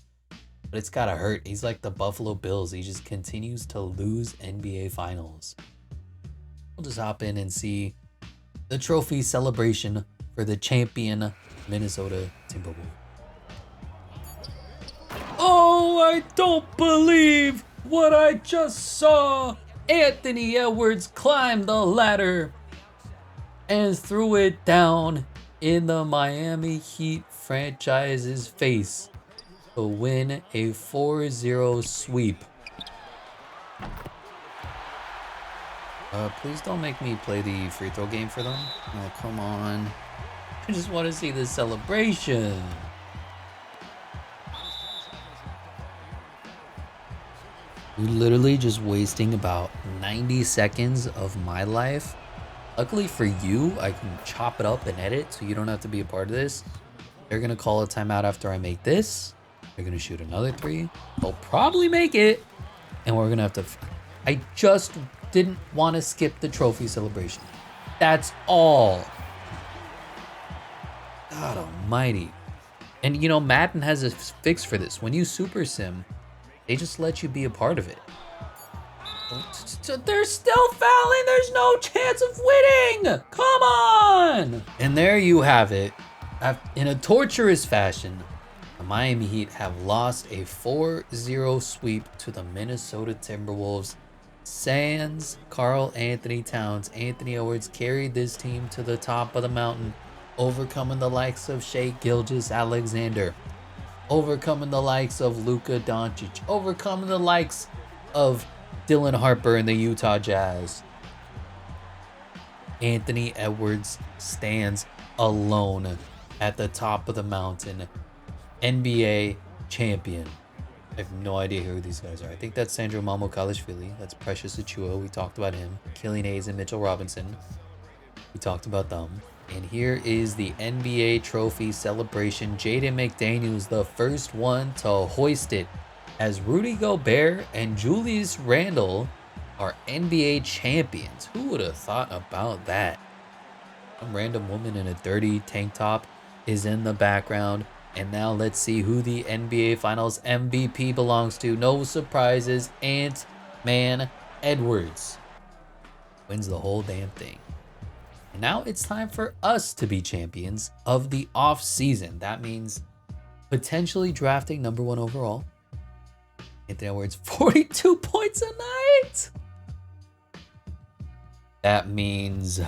but it's gotta hurt. He's like the Buffalo Bills. He just continues to lose NBA Finals. We'll just hop in and see the trophy celebration for the champion Minnesota Timberwolves. Oh, I don't believe what I just saw. Anthony Edwards climbed the ladder and threw it down in the Miami Heat franchise's face to win a 4-0 sweep. Please don't make me play the free throw game for them. Oh, come on. I just want to see this celebration. You're literally just wasting about 90 seconds of my life. Luckily for you, I can chop it up and edit so you don't have to be a part of this. They're going to call a timeout after I make this. They're going to shoot another 3. They'll probably make it. And we're going to have to... I just didn't want to skip the trophy celebration. That's all. God almighty. And you know, Madden has a fix for this. When you super sim, they just let you be a part of it. They're still fouling. There's no chance of winning. Come on. And there you have it. In a torturous fashion, the Miami Heat have lost a 4-0 sweep to the Minnesota Timberwolves. Sans Karl Anthony Towns, Anthony Edwards carried this team to the top of the mountain, overcoming the likes of Shai Gilgeous-Alexander, overcoming the likes of Luka Doncic, overcoming the likes of Dylan Harper and the Utah Jazz. Anthony Edwards stands alone at the top of the mountain. NBA champion. I have no idea who these guys are. I think that's Sandro Mamukelashvili. That's Precious Achua. We talked about him. Killian Hayes and Mitchell Robinson. We talked about them. And here is the NBA trophy celebration. Jaden McDaniels, the first one to hoist it, as Rudy Gobert and Julius Randle are NBA champions. Who would have thought about that? Some random woman in a dirty tank top is in the background. And now let's see who the NBA Finals MVP belongs to. No surprises. Ant-Man Edwards wins the whole damn thing. And now it's time for us to be champions of the off season. That means potentially drafting number 1 overall. Anthony Edwards, 42 points a night. That means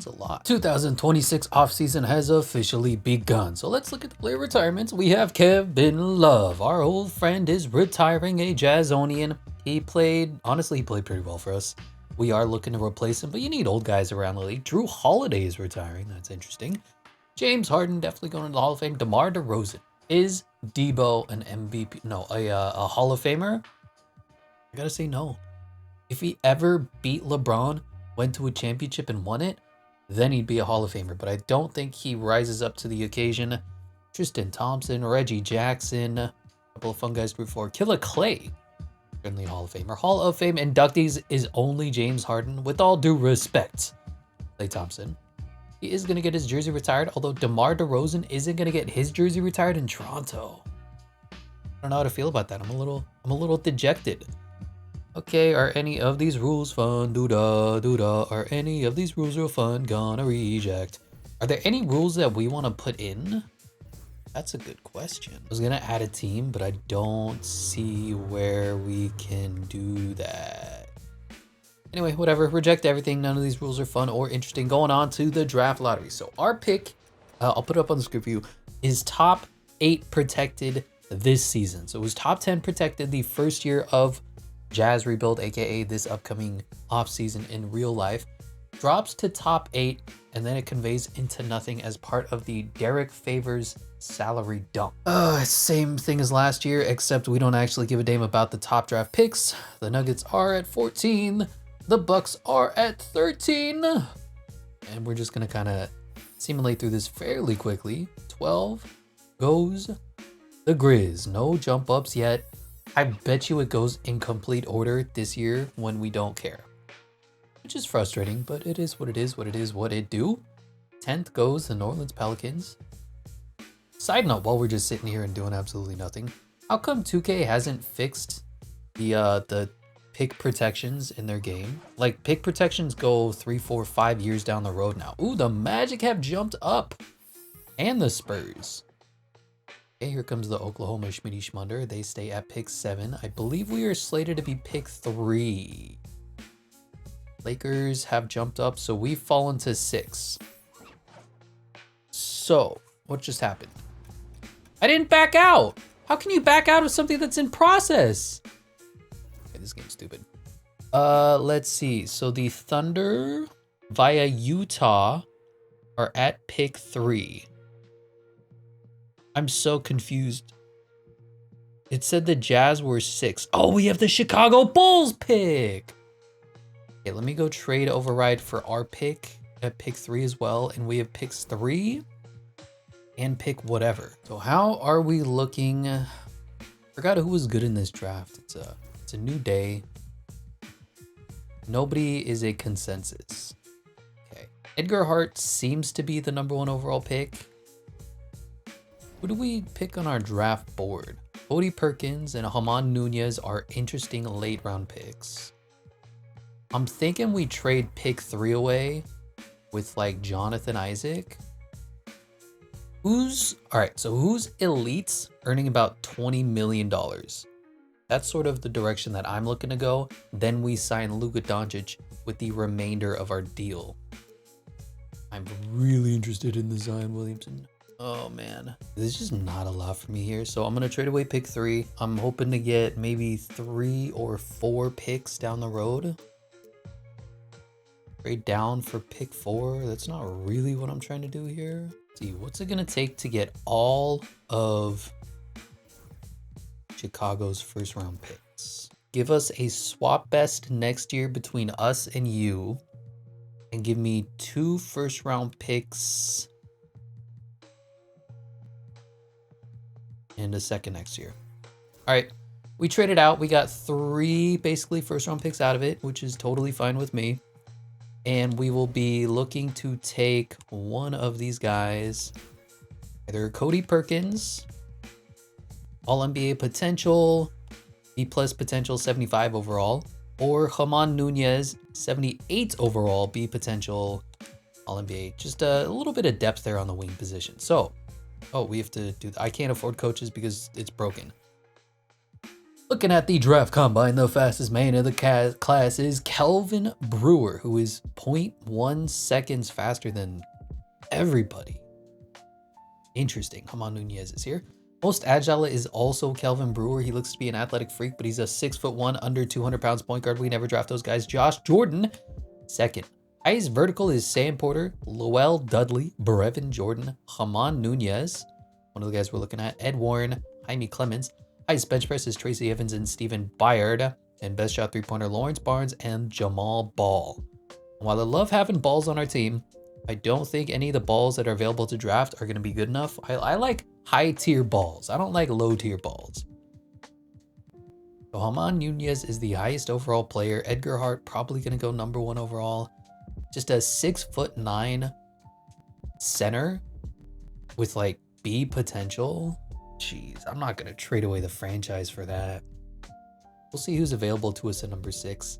a lot. 2026 offseason has officially begun. So let's look at the player retirements. We have Kevin Love. Our old friend is retiring, a Jazzonian. He played pretty well for us. We are looking to replace him, but you need old guys around the league. Drew Holiday is retiring. That's interesting. James Harden definitely going to the Hall of Fame. DeMar DeRozan. Is Debo an MVP? No, a Hall of Famer? I gotta say no. If he ever beat LeBron, went to a championship and won it, then he'd be a Hall of Famer. But I don't think he rises up to the occasion. Tristan Thompson, Reggie Jackson, a couple of fun guys before. Killer Clay, certainly Hall of Famer. Hall of Fame inductees is only James Harden, with all due respect. Klay Thompson. He is going to get his jersey retired, although DeMar DeRozan isn't going to get his jersey retired in Toronto. I don't know how to feel about that. I'm a little dejected. Okay, are any of these rules fun? Doo-da, doo-da. Are any of these rules real fun? Gonna reject. Are there any rules that we want to put in? That's a good question. I was gonna add a team, but I don't see where we can do that. Anyway, whatever. Reject everything. None of these rules are fun or interesting. Going on to the draft lottery. So our pick, I'll put it up on the screen for you, is top 8 protected this season. So it was top 10 protected the first year of Jazz rebuild, aka this upcoming offseason in real life. Drops to top 8, and then it conveys into nothing as part of the Derek Favors salary dump. Same thing as last year, except we don't actually give a damn about the top draft picks. The Nuggets are at 14. The Bucks are at 13. And we're just gonna kind of simulate through this fairly quickly. 12 goes the Grizz. No jump ups yet. I bet you it goes in complete order this year when we don't care. Which is frustrating, but it is what it is, what it do. 10th goes the New Orleans Pelicans. Side note, while we're just sitting here and doing absolutely nothing, how come 2K hasn't fixed the pick protections in their game? Like, pick protections go 3, 4, 5 years down the road now. Ooh, the Magic have jumped up. And the Spurs. Okay, here comes the Oklahoma Schmitty Schmunder. They stay at pick 7. I believe we are slated to be pick 3. Lakers have jumped up, so we've fallen to 6. So, what just happened? I didn't back out. How can you back out of something that's in process? Okay, this game's stupid. Let's see. So the Thunder via Utah are at pick 3. I'm so confused. It said the Jazz were 6. Oh, we have the Chicago Bulls pick. Okay, let me go trade override for our pick at pick 3 as well. And we have picks 3 and pick whatever. So how are we looking? Forgot who was good in this draft. It's a new day. Nobody is a consensus. Okay. Edgar Hart seems to be the #1 overall pick. Who do we pick on our draft board? Cody Perkins and Haman Nunez are interesting late round picks. I'm thinking we trade pick 3 away with like Jonathan Isaac. Who's elites earning about $20 million? That's sort of the direction that I'm looking to go. Then we sign Luka Doncic with the remainder of our deal. I'm really interested in the Zion Williamson. Oh man, there's just not a lot for me here. So I'm gonna trade away pick 3. I'm hoping to get maybe 3 or 4 picks down the road. Trade down for pick 4. That's not really what I'm trying to do here. Let's see, what's it gonna take to get all of Chicago's first round picks? Give us a swap best next year between us and you, and give me 2 first round picks and a second next year. All right, we traded out. We got 3 basically first round picks out of it, which is totally fine with me. And we will be looking to take one of these guys, either Cody Perkins, All NBA potential, B+ potential 75 overall, or Haman Nunez, 78 overall, B potential, All NBA. Just a little bit of depth there on the wing position. So, we have to do that. I can't afford coaches because it's broken. Looking at the draft combine, the fastest man of the class is Kelvin Brewer, who is 0.1 seconds faster than everybody. Interesting. Haman Nunez is here. Most agile is also Kelvin Brewer. He looks to be an athletic freak, but he's a 6'1", under 200 pounds point guard. We never draft those guys. Josh Jordan, second. Highest vertical is Sam Porter, Lowell Dudley, Brevin Jordan, Haman Nunez, one of the guys we're looking at, Ed Warren, Jaime Clemens. Highest bench press is Tracy Evans and Stephen Byard, and best shot 3-pointer Lawrence Barnes and Jamal Ball. While I love having balls on our team, I don't think any of the balls that are available to draft are going to be good enough. I like high tier balls. I don't like low tier balls. So Haman Nunez is the highest overall player. Edgar Hart probably going to go number 1 overall. Just a 6'9" center with like B potential. Jeez, I'm not going to trade away the franchise for that. We'll see who's available to us at number 6.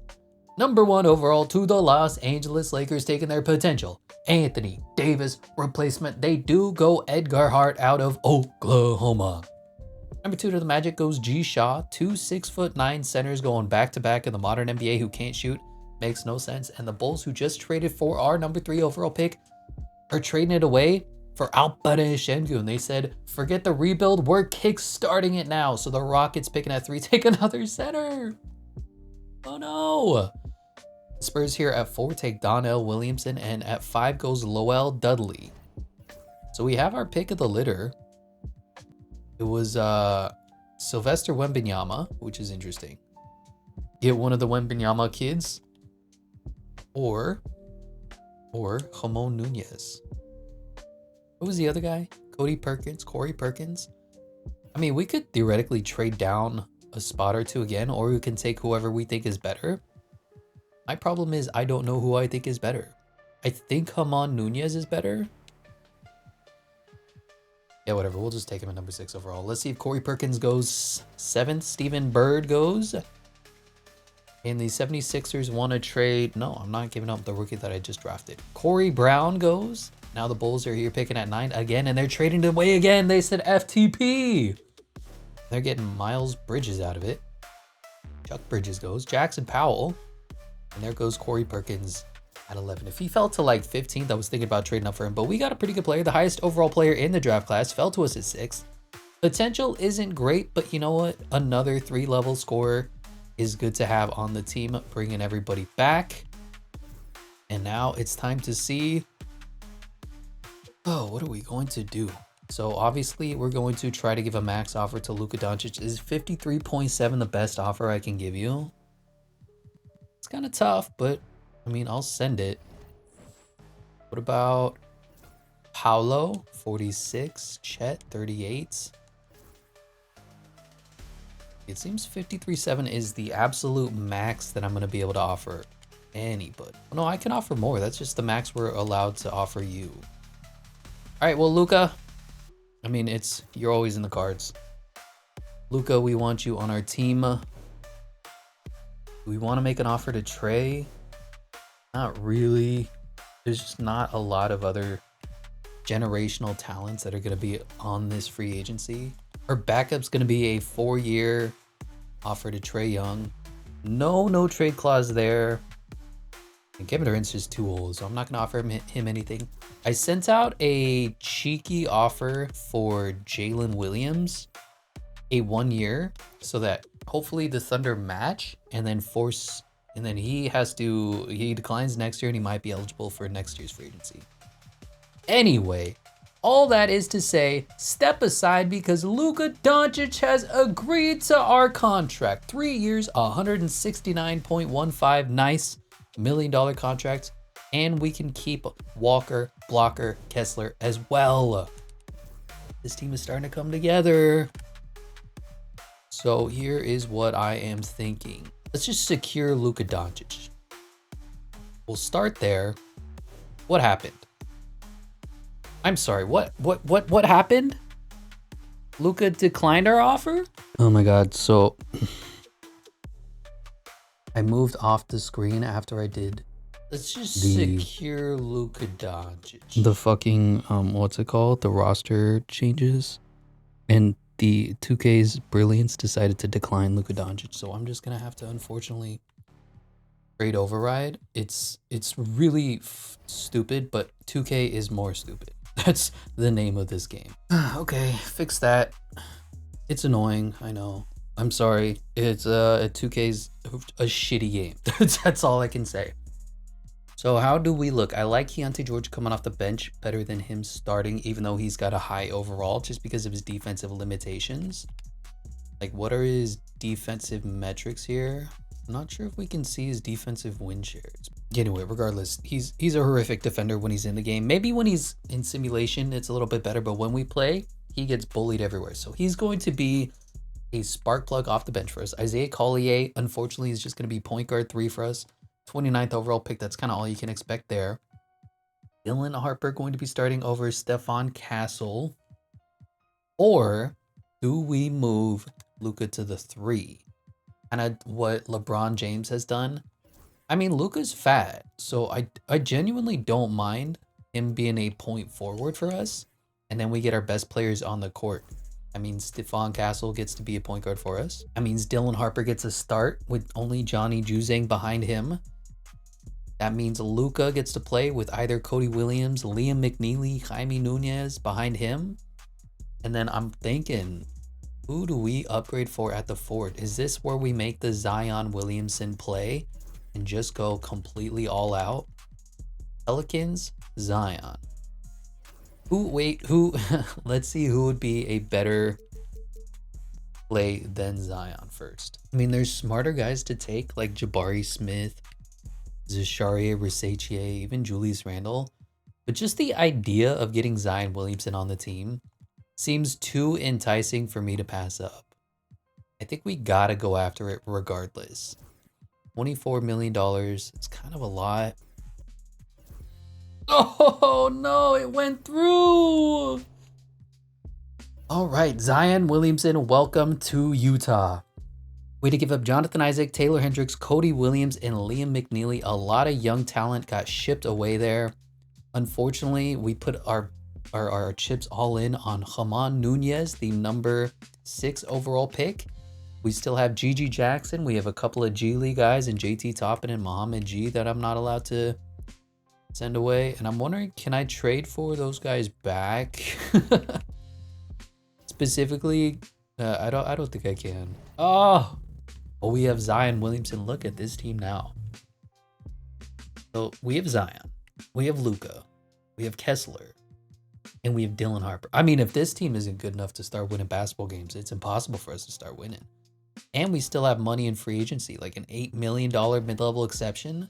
Number 1 overall to the Los Angeles Lakers, taking their potential Anthony Davis replacement. They do go Edgar Hart out of Oklahoma. Number 2 to the Magic goes G Shaw. 2 6'9" centers going back to back in the modern NBA who can't shoot. Makes no sense. And the Bulls, who just traded for our number 3 overall pick, are trading it away for Alperen Şengün. They said, forget the rebuild, we're kick-starting it now. So the Rockets picking at 3 take another center. Oh no. Spurs here at 4 take Donnell Williamson, and at 5 goes Lowell Dudley. So we have our pick of the litter. It was Sylvester Wembanyama, which is interesting. Get one of the Wembanyama kids, or Ramon Nunez. What was the other guy? Corey Perkins. I mean, we could theoretically trade down a spot or 2 again, or we can take whoever we think is better. My problem is I don't know who I think is better. I think Ramon Nunez is better. Yeah, whatever. We'll just take him at number 6 overall. Let's see if Corey Perkins goes 7th. Steven Bird goes. And the 76ers want to trade. No, I'm not giving up the rookie that I just drafted. Corey Brown goes. Now the Bulls are here picking at 9 again, and they're trading it away again. They said FTP. They're getting Miles Bridges out of it. Chuck Bridges goes. Jackson Powell. And there goes Corey Perkins at 11. If he fell to like 15th, I was thinking about trading up for him, but we got a pretty good player. The highest overall player in the draft class fell to us at 6th. Potential isn't great, but you know what? Another 3-level scorer is good to have on the team, bringing everybody back. And now it's time to see, what are we going to do? So obviously we're going to try to give a max offer to Luka Doncic. Is 53.7 the best offer I can give you? It's kind of tough, but I mean, I'll send it. What about Paolo, 46, Chet, 38? It seems 53.7 is the absolute max that I'm going to be able to offer anybody. No, I can offer more. That's just the max we're allowed to offer you. All right, well, Luka, I mean, you're always in the cards. Luka, we want you on our team. Do we want to make an offer to Trey? Not really. There's just not a lot of other generational talents that are going to be on this free agency. Our backup's going to be a 4-year offer to Trae Young. No trade clause there. And Kevin Durant's just too old, so I'm not going to offer him anything. I sent out a cheeky offer for Jalen Williams, a 1-year, so that hopefully the Thunder match and then he declines next year and he might be eligible for next year's free agency. Anyway, all that is to say, step aside because Luka Doncic has agreed to our contract. 3 years, $169.15, nice $1 million contract. And we can keep Walker, Blocker, Kessler as well. This team is starting to come together. So here is what I am thinking. Let's just secure Luka Doncic. We'll start there. What happened? I'm sorry, what happened? Luka declined our offer? Oh my God, so I moved off the screen after I did. Let's just secure Luka Doncic. The fucking, what's it called? The roster changes. And the 2K's brilliance decided to decline Luka Doncic. So I'm just going to have to, unfortunately, trade override. It's really stupid, but 2K is more stupid. That's the name of this game. Okay, fix that. It's annoying, I know. I'm sorry. It's 2K's a shitty game. That's all I can say. So how do we look? I like Keontae George coming off the bench better than him starting, even though he's got a high overall just because of his defensive limitations. Like, what are his defensive metrics here? I'm not sure if we can see his defensive win shares. Anyway, regardless, he's a horrific defender when he's in the game. Maybe when he's in simulation, it's a little bit better, but when we play, he gets bullied everywhere. So he's going to be a spark plug off the bench for us. Isaiah Collier, unfortunately, is just going to be point guard 3 for us. 29th overall pick. That's kind of all you can expect there. Dylan Harper going to be starting over Stefan Castle. Or do we move Luka to the 3? Kind of what LeBron James has done. I mean, Luka's fat, so I genuinely don't mind him being a point forward for us. And then we get our best players on the court. That means Stefan Castle gets to be a point guard for us. That means Dylan Harper gets a start with only Johnny Juzang behind him. That means Luka gets to play with either Cody Williams, Liam McNeely, Jaime Nunez behind him. And then I'm thinking, who do we upgrade for at the fort? Is this where we make the Zion Williamson play and just go completely all out? Pelicans, Zion. Who? Let's see who would be a better play than Zion first. I mean, there's smarter guys to take like Jabari Smith, Zachariah Risachier, even Julius Randle. But just the idea of getting Zion Williamson on the team seems too enticing for me to pass up. I think we gotta go after it regardless. $24 million, it's kind of a lot. Oh no, it went through. All right, Zion Williamson, welcome to Utah. We had to give up Jonathan Isaac, Taylor Hendricks, Cody Williams, and Liam McNeely. A lot of young talent got shipped away there. Unfortunately, we put our chips all in on Haman Nunez, the number 6 overall pick. We still have Gigi Jackson. We have a couple of G League guys and JT Toppin and Mohamed G that I'm not allowed to send away. And I'm wondering, can I trade for those guys back? Specifically, I don't think I can. Oh, we have Zion Williamson. Look at this team now. So we have Zion, we have Luka, we have Kessler, and we have Dylan Harper. I mean, if this team isn't good enough to start winning basketball games, it's impossible for us to start winning. And we still have money in free agency, like an $8 million mid-level exception.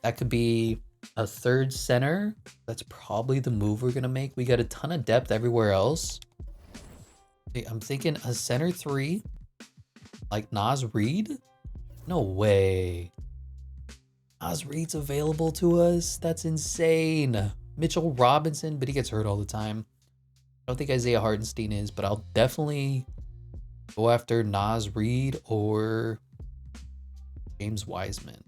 That could be a third center. That's probably the move we're going to make. We got a ton of depth everywhere else. I'm thinking a center 3, like Naz Reid. No way. Naz Reid's available to us. That's insane. Mitchell Robinson, but he gets hurt all the time. I don't think Isaiah Hartenstein is, but I'll definitely go after Naz Reid or James Wiseman.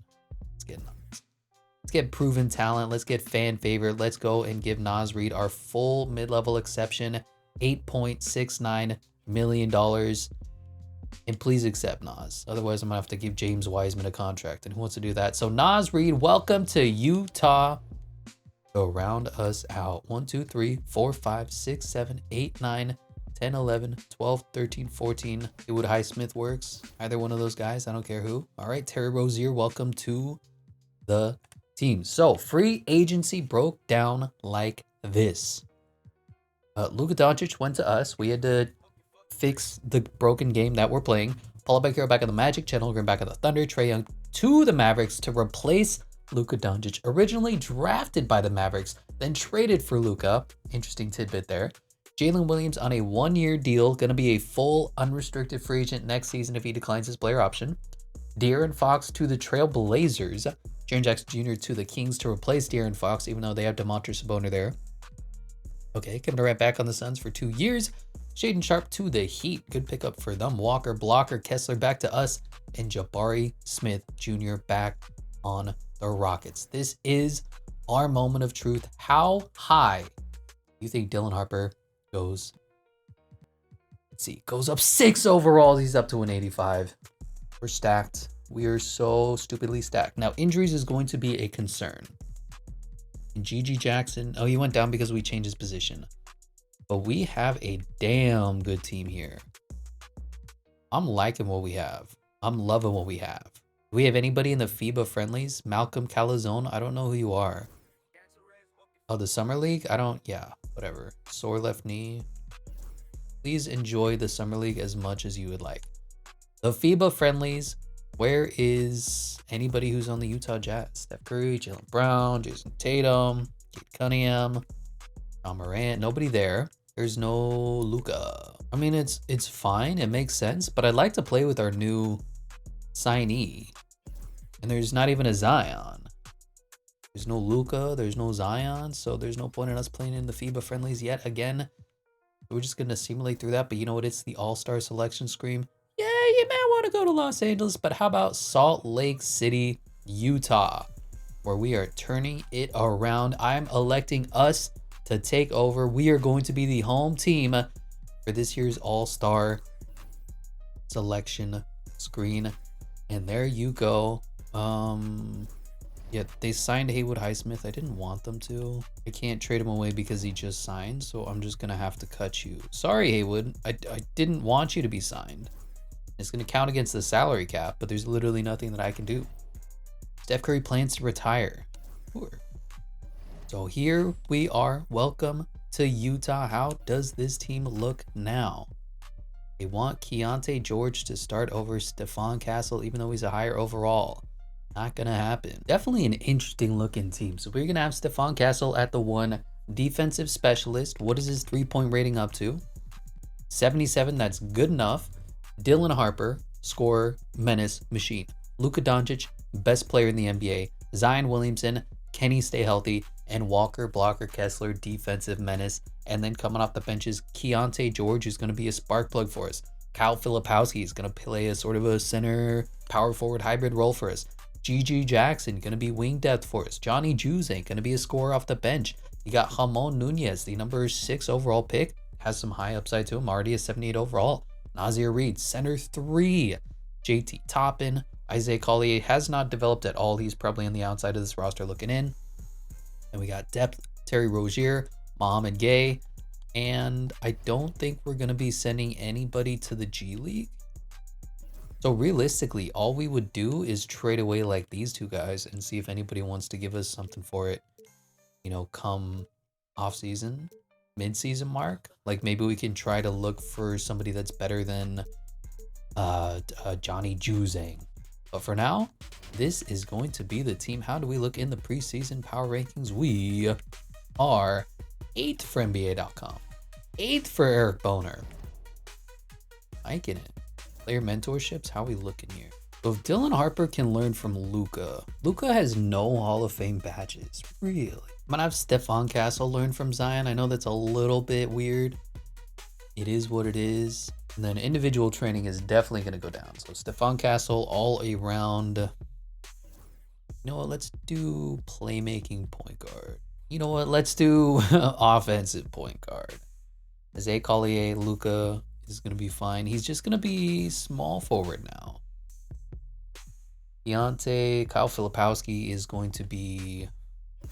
Let's get proven talent. Let's get fan favorite. Let's go and give Naz Reid our full mid-level exception, $8.69 million. And please accept Naz. Otherwise, I'm going to have to give James Wiseman a contract. And who wants to do that? So Naz Reid, welcome to Utah. Go round us out. 1, 2, 3, 4, 5, 6, 7, 8, 9, 10, 11, 12, 13, 14. See what Highsmith works. Either one of those guys. I don't care who. All right, Terry Rozier, welcome to the team. So free agency broke down like this. Luka Doncic went to us. We had to fix the broken game that we're playing. Paul Becker back on the Magic, Chet Holmgren back on the Thunder, Trae Young to the Mavericks to replace Luka Doncic, originally drafted by the Mavericks, then traded for Luka. Interesting tidbit there. Jalen Williams on a 1-year deal, going to be a full unrestricted free agent next season if he declines his player option. De'Aaron Fox to the Trail Blazers. Jaren Jackson Jr. to the Kings to replace De'Aaron Fox, even though they have Demontre Sabonis there. Okay, Kevin Durant back on the Suns for 2 years. Shaden Sharp to the Heat. Good pickup for them. Walker, Blocker, Kessler back to us. And Jabari Smith Jr. back on the Rockets. This is our moment of truth. How high do you think Dylan Harper goes? Let's see. Goes up 6 overall. He's up to an 85. We're stacked. We are so stupidly stacked. Now, injuries is going to be a concern. And Gigi Jackson. Oh, he went down because we changed his position. But we have a damn good team here. I'm liking what we have. I'm loving what we have. Do we have anybody in the FIBA friendlies? Malcolm Calazone? I don't know who you are. Oh, the Summer League? Yeah, whatever. Sore left knee. Please enjoy the Summer League as much as you would like. The FIBA friendlies, Where is anybody who's on the Utah Jazz? Steph Curry, Jaylen Brown, Jason Tatum, Kate Cunningham, John Morant. Nobody there. There's no Luka. I mean, it's fine. It makes sense. But I'd like to play with our new signee. And there's not even a Zion. There's no Luka. There's no Zion. So there's no point in us playing in the FIBA friendlies yet again. We're just going to simulate through that. But you know what? It's the all-star selection screen. Yeah, you may want to go to Los Angeles, but how about Salt Lake City, Utah, where we are turning it around. I'm electing us to take over. We are going to be the home team for this year's all-star selection screen. And there you go. Yeah, they signed Haywood Highsmith. I didn't want them to. I can't trade him away because he just signed, so I'm just gonna have to cut you. Sorry, Haywood. I didn't want you to be signed. It's going to count against the salary cap, but there's literally nothing that I can do. Steph Curry plans to retire. Sure. So here we are. Welcome to Utah. How does this team look now? They want Keontae George to start over Stephon Castle, even though he's a higher overall. Not going to happen. Definitely an interesting looking team. So we're going to have Stephon Castle at the 1, defensive specialist. What is his 3-point rating up to? 77. That's good enough. Dylan Harper, scorer, menace, machine. Luka Doncic, best player in the NBA. Zion Williamson, can he stay healthy? And Walker, blocker, Kessler, defensive menace. And then coming off the benches, Keontae George is going to be a spark plug for us. Kyle Filipowski is going to play a sort of a center, power forward hybrid role for us. GG Jackson going to be wing depth for us. Johnny Juzang going to be a scorer off the bench. You got Ramon Nunez, the number 6 overall pick. Has some high upside to him, already a 78 overall. Nazir Reed, center 3. JT Toppin. Isaiah Collier has not developed at all. He's probably on the outside of this roster looking in. And we got depth, Terry Rozier, Mohamed Gay. And I don't think we're going to be sending anybody to the G League. So realistically, all we would do is trade away like these two guys and see if anybody wants to give us something for it, you know, come off season. Mid-season mark. Like maybe we can try to look for somebody that's better than Johnny Juzang. But for now, this is going to be the team. How do we look in the preseason power rankings? We are 8th for NBA.com, 8th for Eric Boner. Liking it. Player mentorships. How are we looking here? So if Dylan Harper can learn from Luka, Luka has no Hall of Fame badges. Really? I'm gonna have Stephon Castle learn from Zion. I know that's a little bit weird. It is what it is. And then individual training is definitely gonna go down. So Stephon Castle all around. You know what? Let's do playmaking point guard. You know what? Let's do offensive point guard. Isaiah Collier, Luka is gonna be fine. He's just gonna be small forward now. Keontae, Kyle Filipowski is going to be, I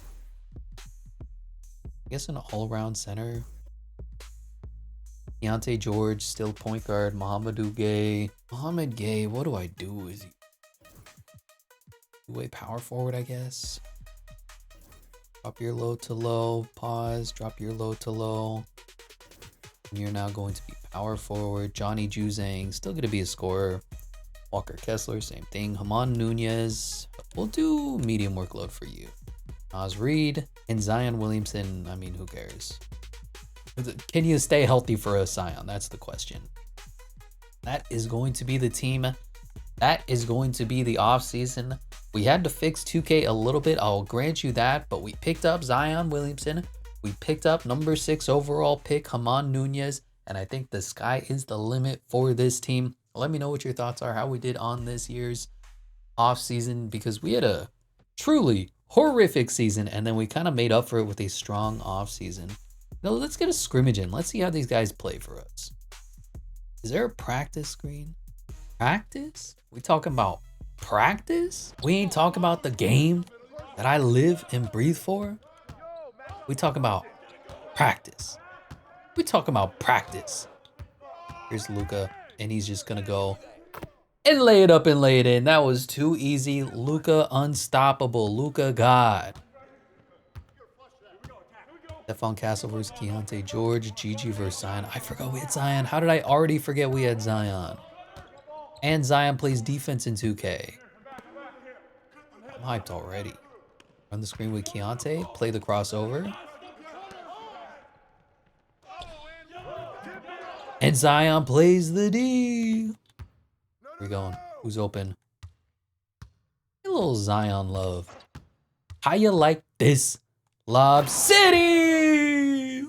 guess, an all-around center. Keontae George, still point guard. Mohamed Gay, what do I do? Is he two-way power forward, I guess? Drop your low to low, pause, drop your low to low. And you're now going to be power forward. Johnny Juzang, still going to be a scorer. Walker Kessler, same thing. Ramon Nunez, we'll do medium workload for you. Naz Reed and Zion Williamson, I mean, who cares? Can you stay healthy for a Zion? That's the question. That is going to be the team. That is going to be the offseason. We had to fix 2K a little bit, I'll grant you that, but we picked up Zion Williamson. We picked up number 6 overall pick, Ramon Nunez, and I think the sky is the limit for this team. Let me know what your thoughts are, how we did on this year's offseason, because we had a truly horrific season, and then we kind of made up for it with a strong offseason. Now, let's get a scrimmage in. Let's see how these guys play for us. Is there a practice screen? Practice? We talking about practice? We ain't talking about the game that I live and breathe for? We talking about practice. We talking about practice. Here's Luka. And he's just going to go and lay it up and lay it in. That was too easy. Luka unstoppable. Luka God. Stephon Castle versus Keontae George. GG versus Zion. I forgot we had Zion. How did I already forget we had Zion? And Zion plays defense in 2K. I'm hyped already. Run the screen with Keontae. Play the crossover. And Zion plays the D. Where we going? Who's open? A little Zion love. How you like this? Lob City!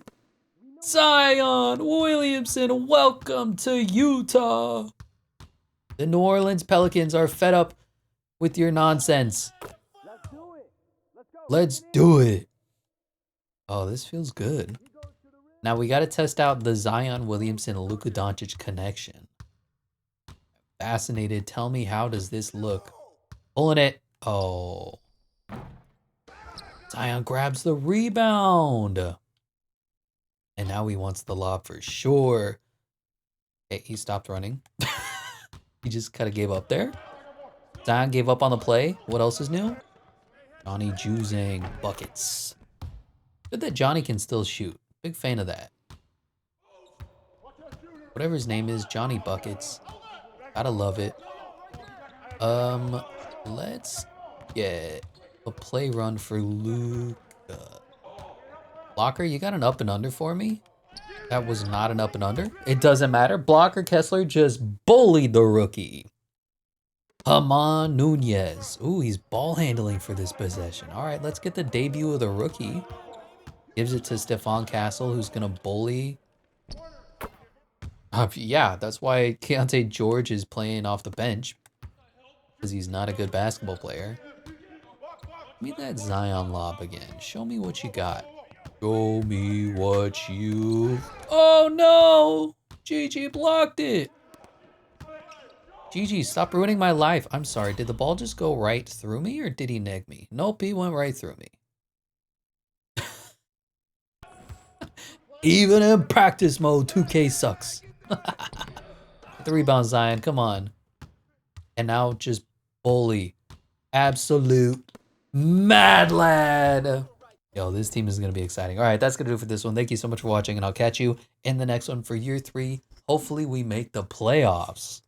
Zion Williamson, welcome to Utah. The New Orleans Pelicans are fed up with your nonsense. Let's do it. Oh, this feels good. Now we got to test out the Zion Williamson Luka Doncic connection. Fascinated. Tell me, how does this look? Pulling it. Oh. Zion grabs the rebound. And now he wants the lob for sure. Okay, he stopped running. He just kind of gave up there. Zion gave up on the play. What else is new? Johnny Juzang buckets. Good that Johnny can still shoot. Big fan of that. Whatever his name is, Johnny Buckets. Gotta love it. Let's get a play run for Luka. Blocker, you got an up and under for me? That was not an up and under. It doesn't matter. Blocker Kessler just bullied the rookie. Haman Nunez. Ooh, he's ball handling for this possession. All right, let's get the debut of the rookie. Gives it to Stephon Castle, who's going to bully. Yeah, that's why Keontae George is playing off the bench. Because he's not a good basketball player. Give me that Zion lob again. Show me what you got. Show me what you... Oh, no! GG blocked it. GG, stop ruining my life. I'm sorry, did the ball just go right through me or did he neg me? Nope, he went right through me. Even in practice mode, 2K sucks. The rebound, Zion, come on. And now just bully. Absolute mad lad. Yo, this team is going to be exciting. All right, that's going to do it for this one. Thank you so much for watching, and I'll catch you in the next one for year 3. Hopefully we make the playoffs.